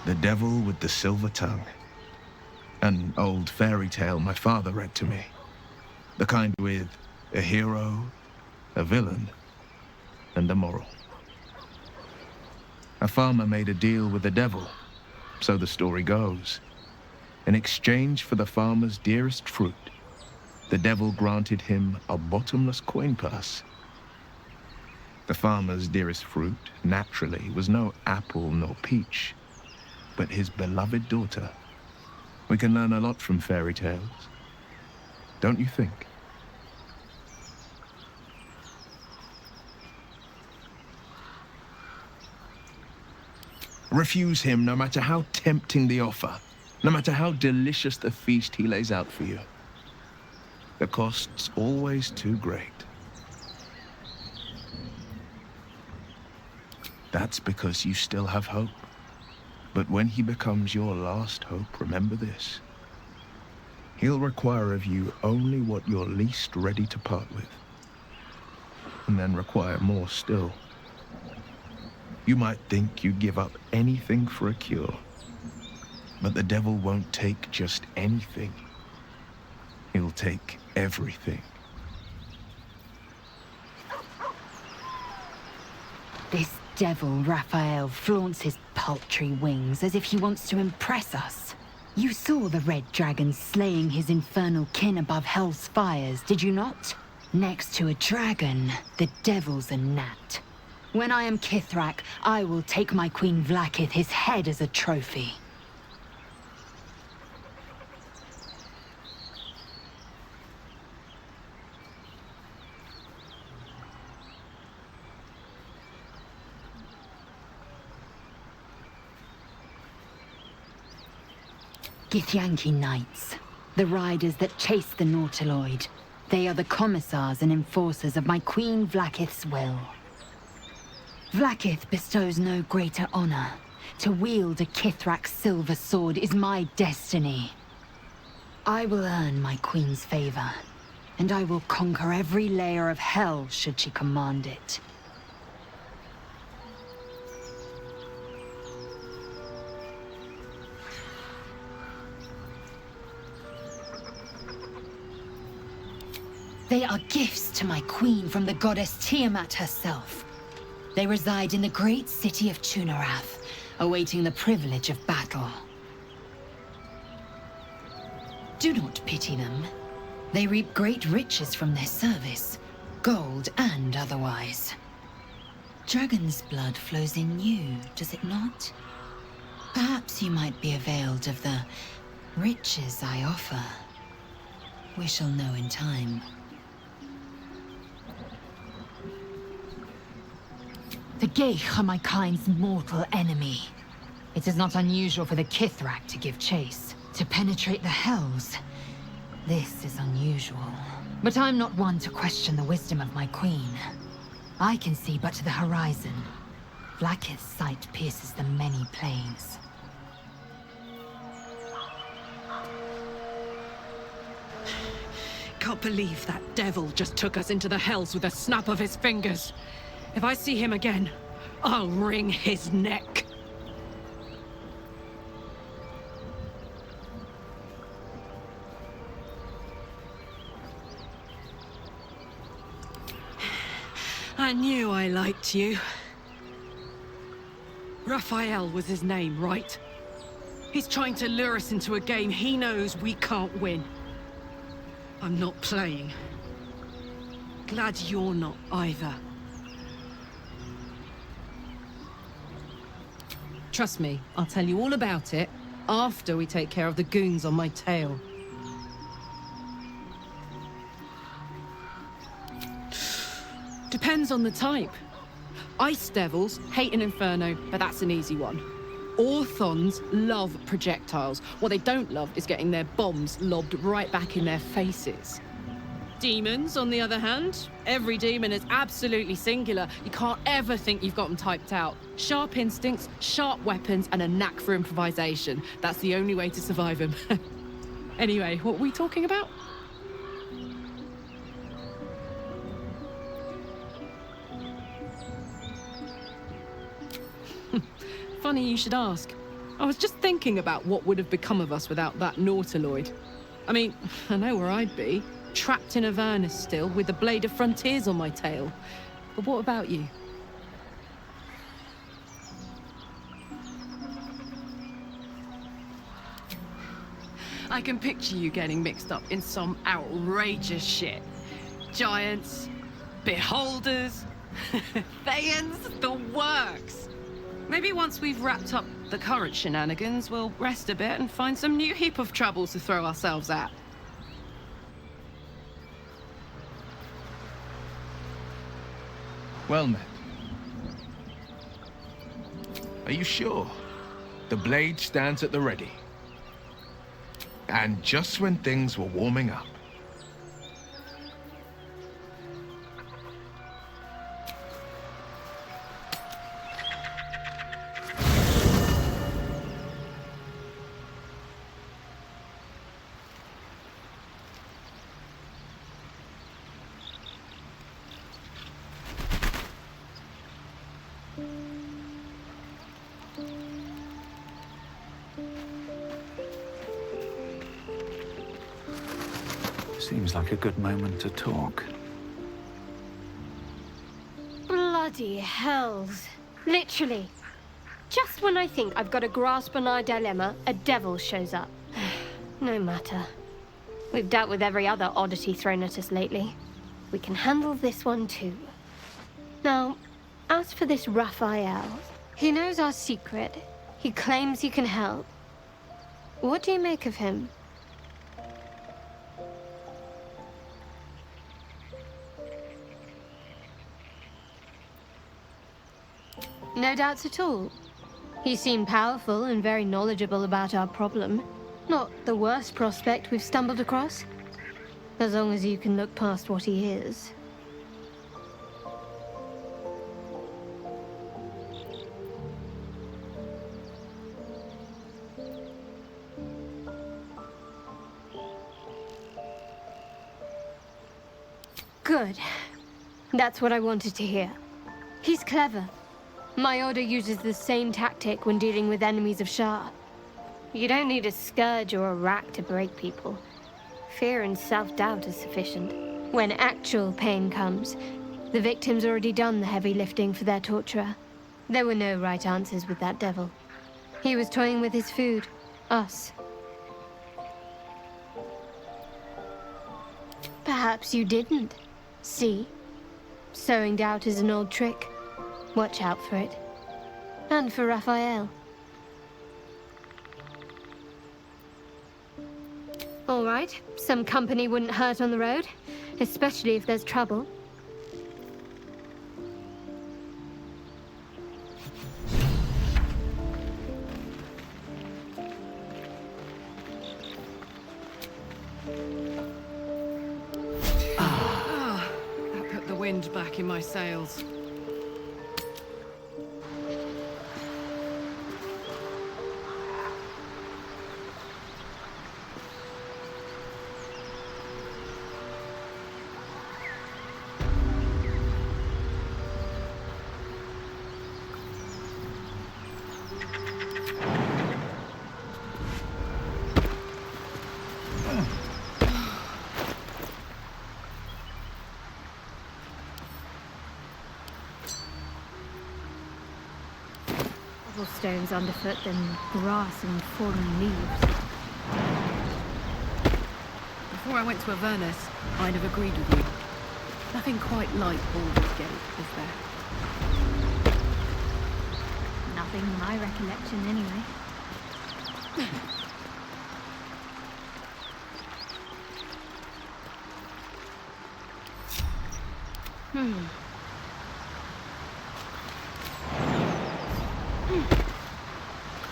The Devil with the Silver Tongue. An old fairy tale my father read to me. The kind with a hero, a villain, and a moral. A farmer made a deal with the devil, so the story goes. In exchange for the farmer's dearest fruit, the devil granted him a bottomless coin purse. The farmer's dearest fruit, naturally, was no apple nor peach, but his beloved daughter. We can learn a lot from fairy tales, don't you think? Refuse him no matter how tempting the offer, no matter how delicious the feast he lays out for you. The cost's always too great. That's because you still have hope. But when he becomes your last hope, remember this. He'll require of you only what you're least ready to part with, and then require more still. You might think you'd give up anything for a cure, but the devil won't take just anything. He'll take everything. This devil Raphael flaunts his paltry wings as if he wants to impress us. You saw the red dragon slaying his infernal kin above hell's fires, did you not? Next to a dragon, the devil's a gnat. When I am Kithrak, I will take my Queen Vlaakith his head as a trophy. Githyanki knights, the riders that chase the nautiloid. They are the commissars and enforcers of my Queen Vlaakith's will. Vlaakith bestows no greater honor. To wield a Kithrak's silver sword is my destiny. I will earn my Queen's favor, and I will conquer every layer of hell should she command it. They are gifts to my queen from the goddess Tiamat herself. They reside in the great city of Tunarath, awaiting the privilege of battle. Do not pity them. They reap great riches from their service, gold and otherwise. Dragon's blood flows in you, does it not? Perhaps you might be availed of the riches I offer. We shall know in time. The Geich are my kind's mortal enemy. It is not unusual for the Kithrak to give chase, to penetrate the hells. This is unusual. But I'm not one to question the wisdom of my queen. I can see but to the horizon. Vlaakith's sight pierces the many planes. Can't believe that devil just took us into the hells with a snap of his fingers. If I see him again, I'll wring his neck. I knew I liked you. Raphael was his name, right? He's trying to lure us into a game he knows we can't win. I'm not playing. Glad you're not either. Trust me, I'll tell you all about it after we take care of the goons on my tail. Depends on the type. Ice devils hate an inferno, but that's an easy one. Orthons love projectiles. What they don't love is getting their bombs lobbed right back in their faces. Demons, on the other hand, every demon is absolutely singular. You can't ever think you've got them typed out. Sharp instincts, sharp weapons, and a knack for improvisation. That's the only way to survive them. Anyway, what were we talking about? Funny you should ask. I was just thinking about what would have become of us without that nautiloid. I mean, I know where I'd be. Trapped in Avernus still, with the Blade of Frontiers on my tail. But what about you? I can picture you getting mixed up in some outrageous shit. Giants, beholders, Thayans, the works. Maybe once we've wrapped up the current shenanigans, we'll rest a bit and find some new heap of troubles to throw ourselves at. Well met. Are you sure? The blade stands at the ready. And just when things were warming up. Seems like a good moment to talk. Bloody hells. Literally. Just when I think I've got a grasp on our dilemma, a devil shows up. No matter. We've dealt with every other oddity thrown at us lately. We can handle this one too. Now, as for this Raphael, he knows our secret. He claims he can help. What do you make of him? No doubts at all. He seemed powerful and very knowledgeable about our problem. Not the worst prospect we've stumbled across. As long as you can look past what he is. Good. That's what I wanted to hear. He's clever. My order uses the same tactic when dealing with enemies of Shah. You don't need a scourge or a rack to break people. Fear and self-doubt is sufficient. When actual pain comes, the victim's already done the heavy lifting for their torturer. There were no right answers with that devil. He was toying with his food. Us. Perhaps you didn't. See? Sowing doubt is an old trick. Watch out for it. And for Raphael. All right, some company wouldn't hurt on the road, especially if there's trouble. That put the wind back in my sails. Stones underfoot than grass and fallen leaves. Before I went to Avernus, I'd have agreed with you. Nothing quite like Baldur's Gate, is there? Nothing in my recollection, anyway.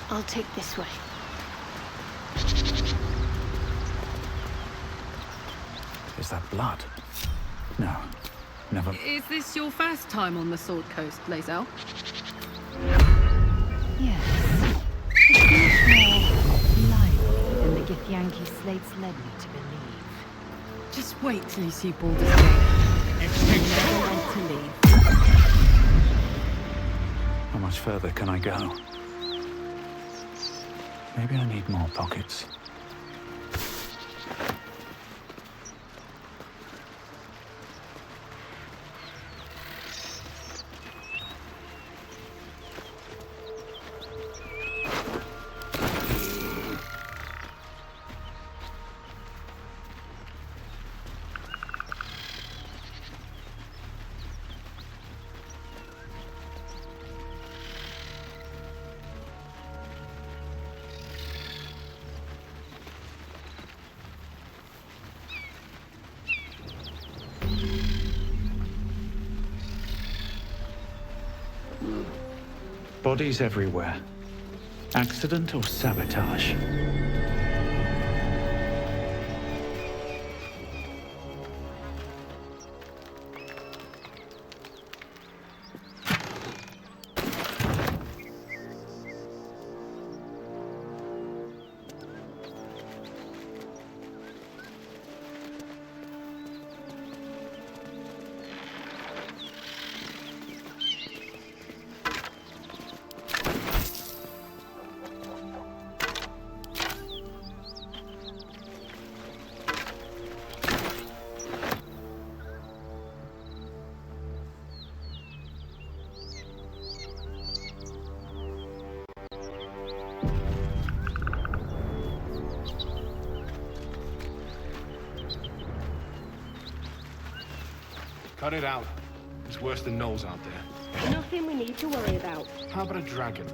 I'll take this way. Is that blood? No, never. Is this your first time on the Sword Coast, Lae'zel? Yes. It's much more lively than the githyanki slates led me to believe. Just wait till you see Baldur's Gate. You never want to leave. How much further can I go? Maybe I need more pockets. Bodies everywhere. Accident or sabotage? Cut it out. It's worse than gnolls out there. Nothing we need to worry about. How about a dragon?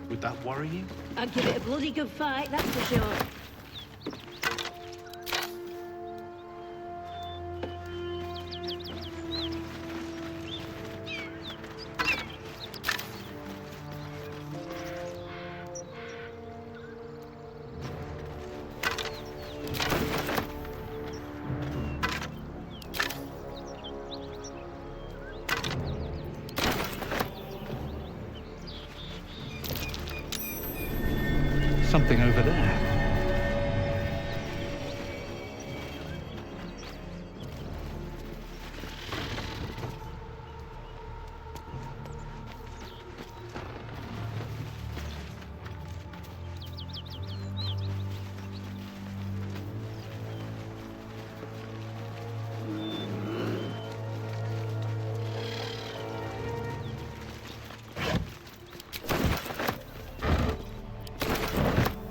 Would that worry you? I'd give it a bloody good fight, that's for sure. Something over there.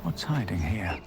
What's hiding here?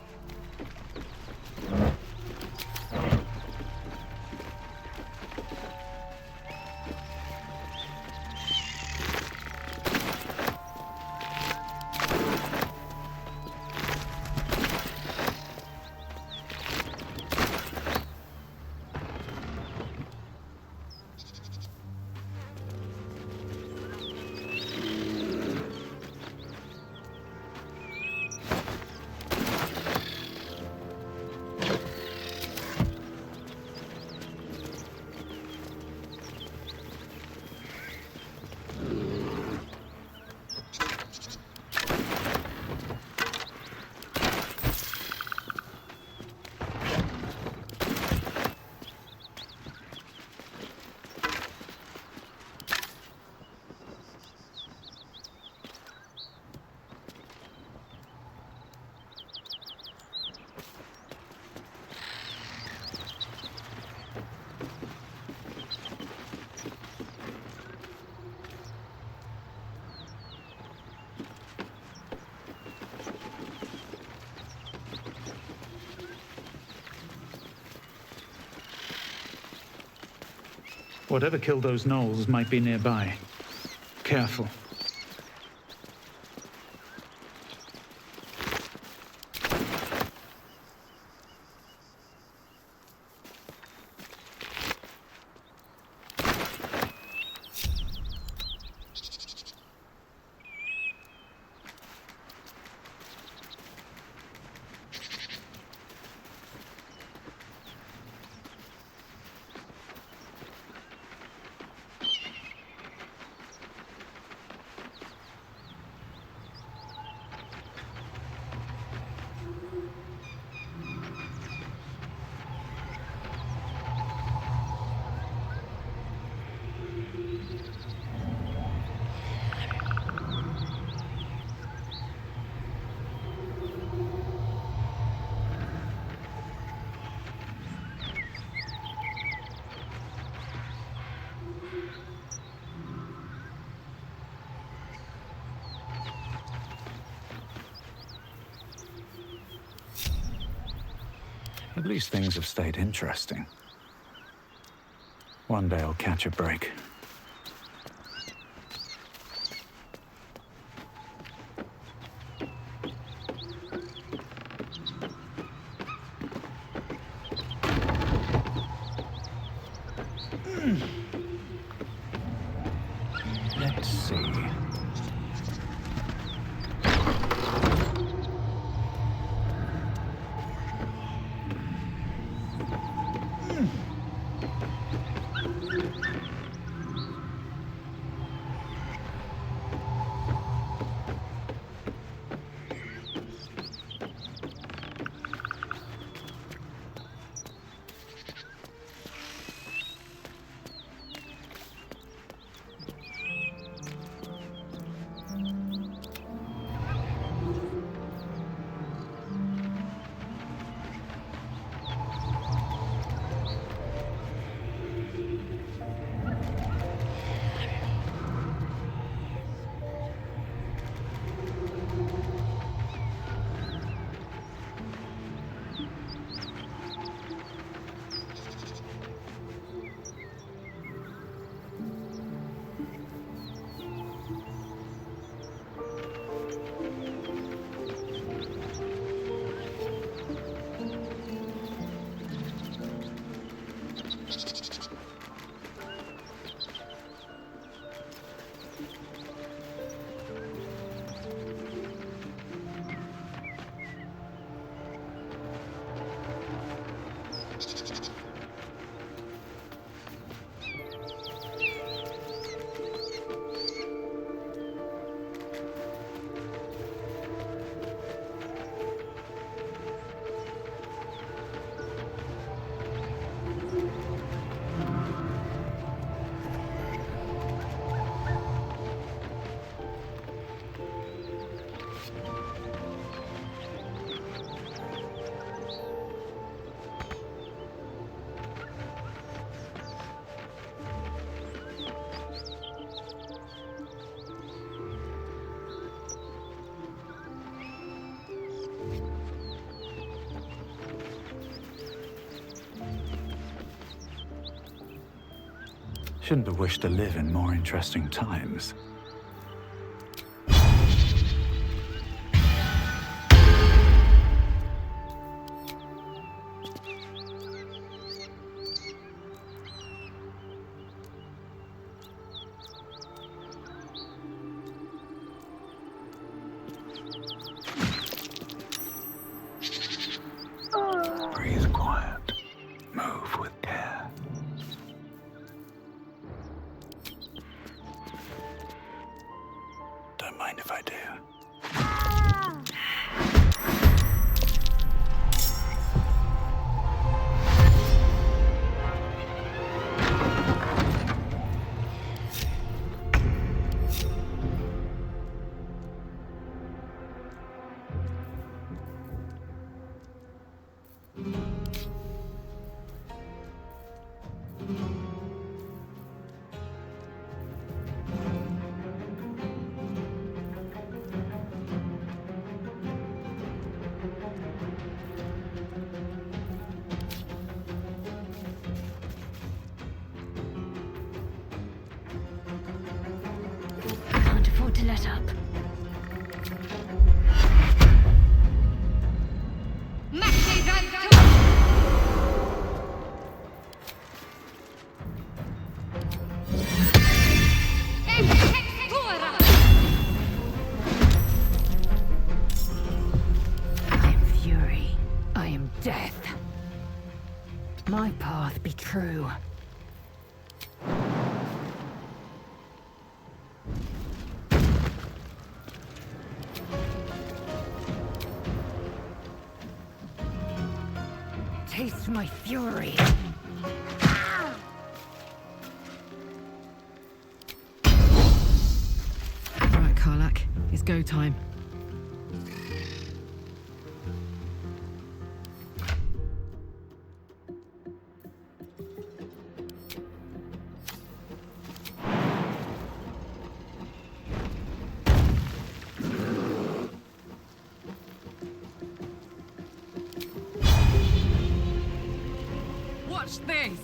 Whatever killed those gnolls might be nearby. Careful. At least things have stayed interesting. One day I'll catch a break. Let's see. Shouldn't have wished to live in more interesting times. Breathe quiet. Move with care. Don't mind if I do. Can't afford to let up. I am fury. I am death. My path be true. Taste my fury. Right, Karlak, it's go time. Watch this!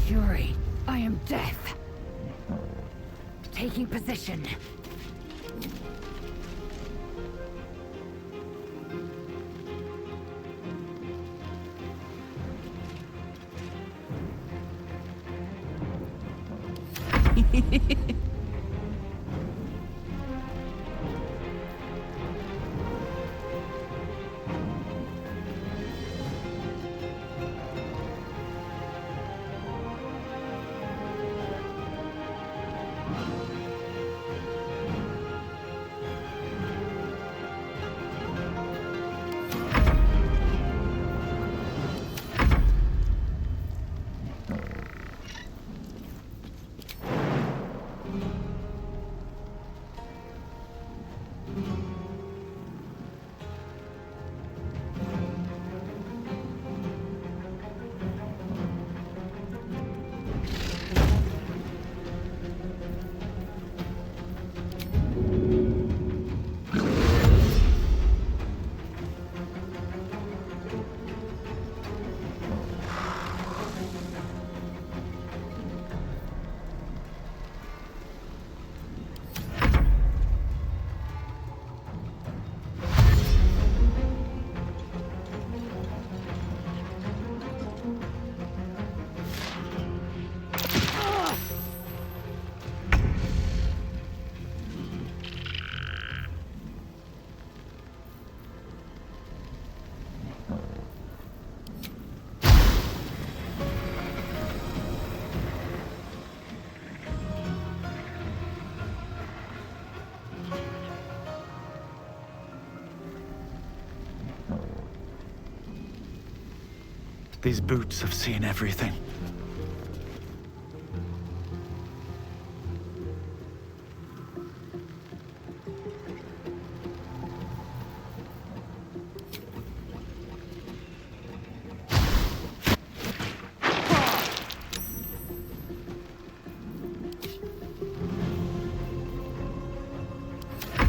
fury. I am death. Taking position. These boots have seen everything.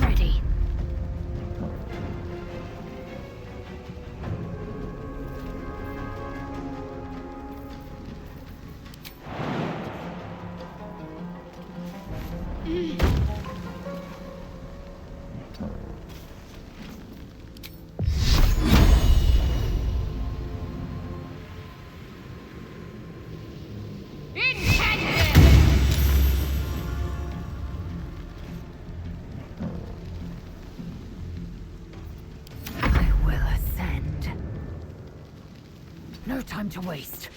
Ready. I will ascend. No time to waste.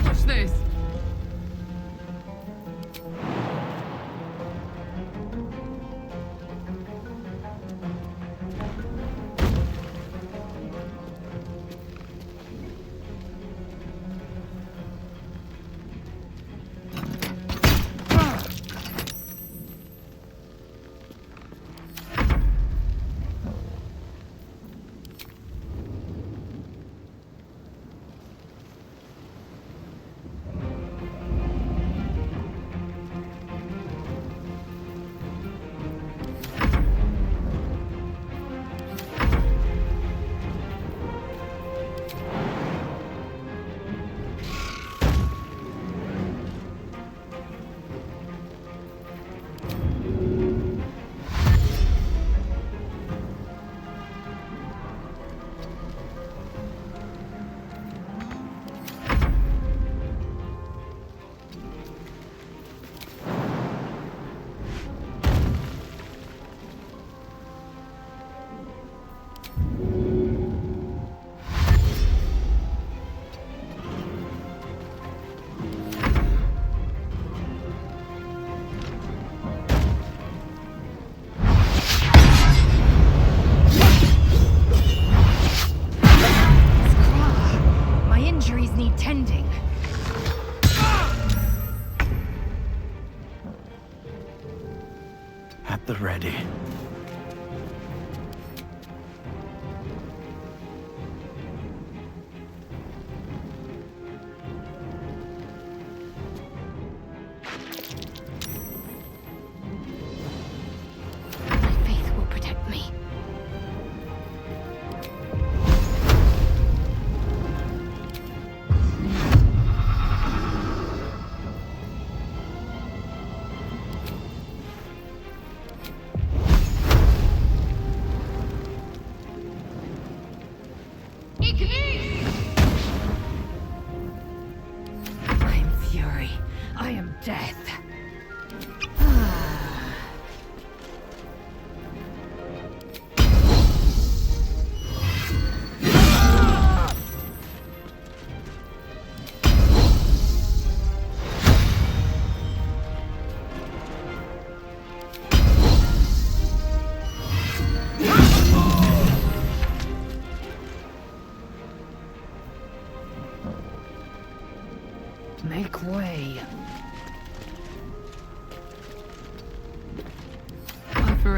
Watch this. At the ready.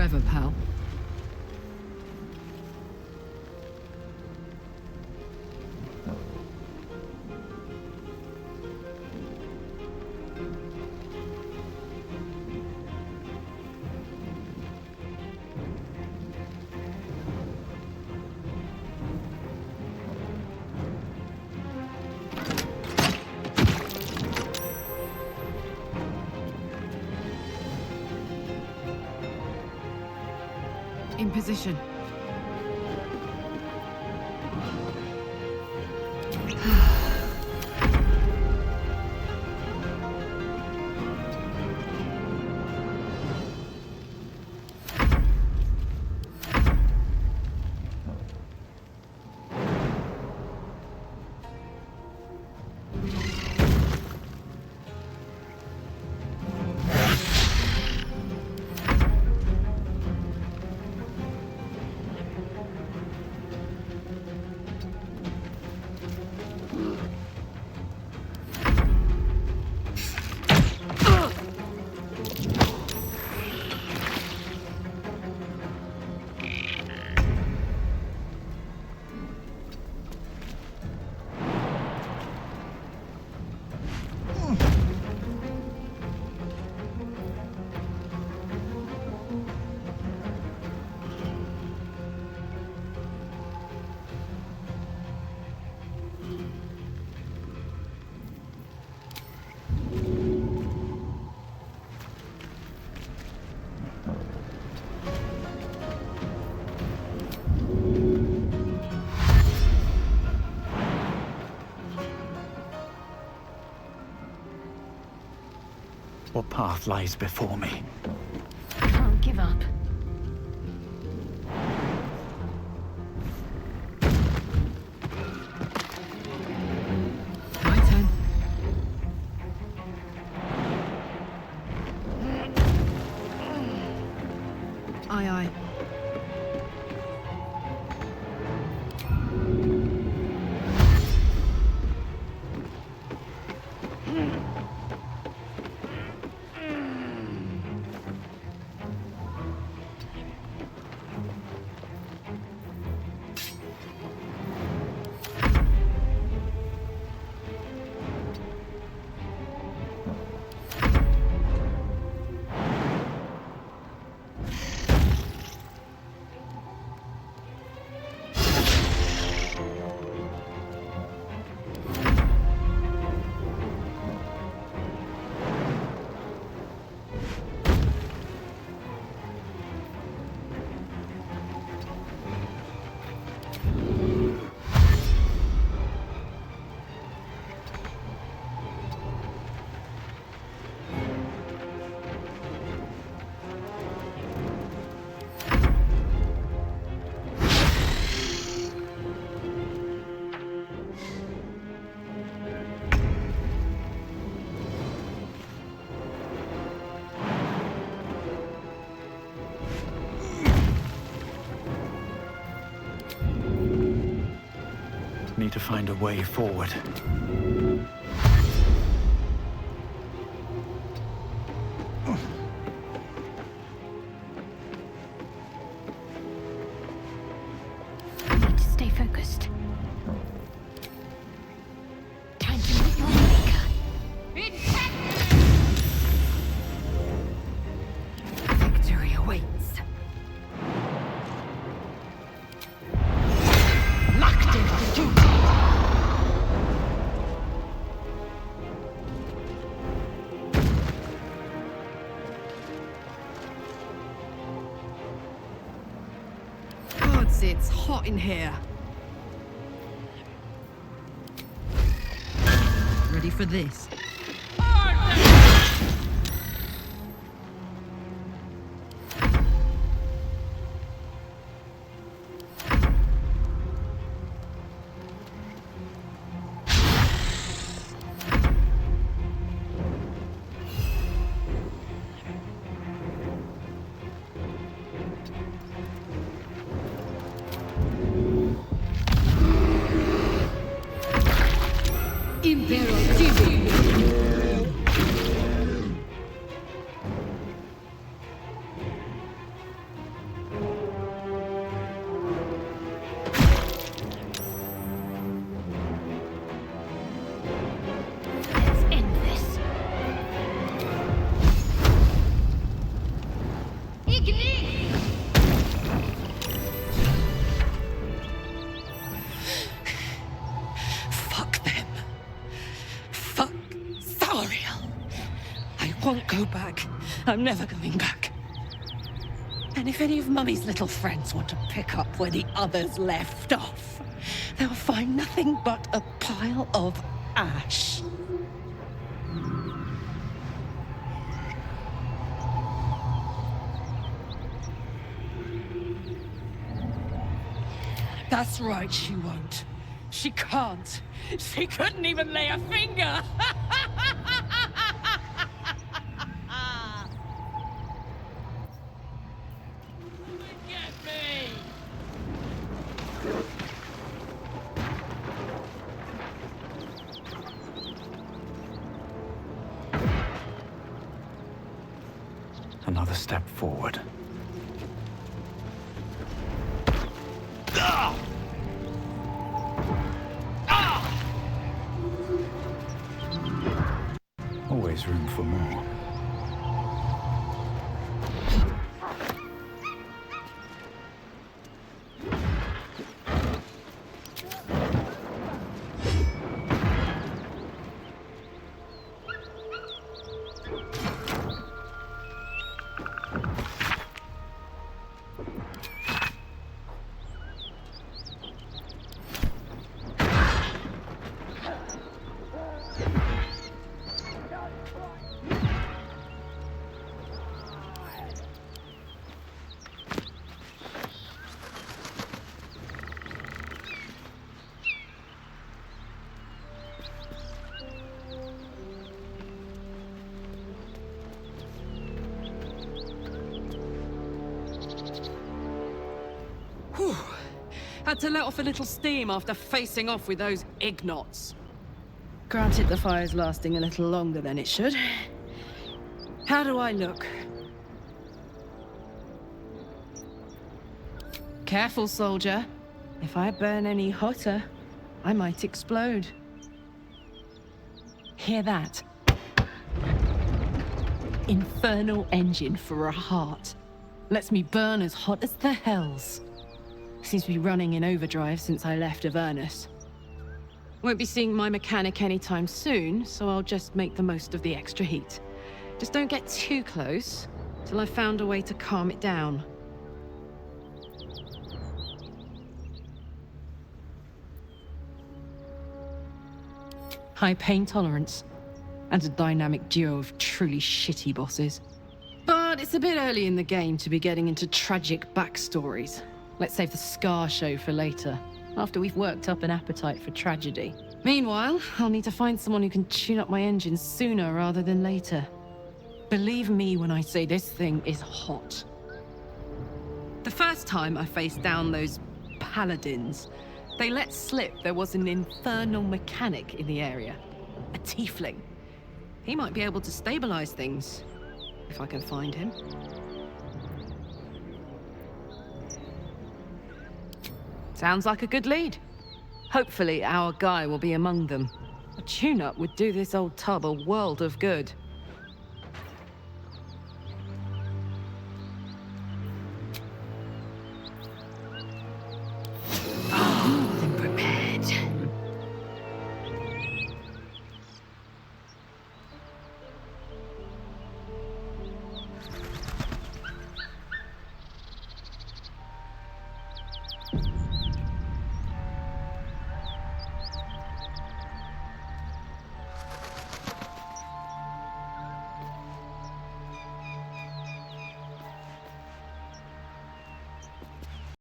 forever, pal. In position. What path lies before me? Can't give up. My turn. Aye, aye. Need to find a way forward. Need to stay focused. Time to meet your maker. Victory awaits. Locked into duty. Gods, it's hot in here. Ready for this? Impero TV. go back. I'm never going back. And if any of Mummy's little friends want to pick up where the others left off, they'll find nothing but a pile of ash. That's right, she won't. She can't. She couldn't even lay a finger! Get me! Another step forward. Always room for more. Whew. Had to let off a little steam after facing off with those ignots. Granted, the fire's lasting a little longer than it should. How do I look? Careful, soldier. If I burn any hotter, I might explode. Hear that? Infernal engine for a heart. Lets me burn as hot as the hells. Seems to be running in overdrive since I left Avernus. Won't be seeing my mechanic anytime soon, so I'll just make the most of the extra heat. Just don't get too close, till I've found a way to calm it down. High pain tolerance, and a dynamic duo of truly shitty bosses. But it's a bit early in the game to be getting into tragic backstories. Let's save the Scar show for later, after we've worked up an appetite for tragedy. Meanwhile, I'll need to find someone who can tune up my engine sooner rather than later. Believe me when I say this thing is hot. The first time I faced down those paladins, they let slip there was an infernal mechanic in the area. A tiefling. He might be able to stabilize things, if I can find him. Sounds like a good lead. Hopefully our guy will be among them. A tune-up would do this old tub a world of good.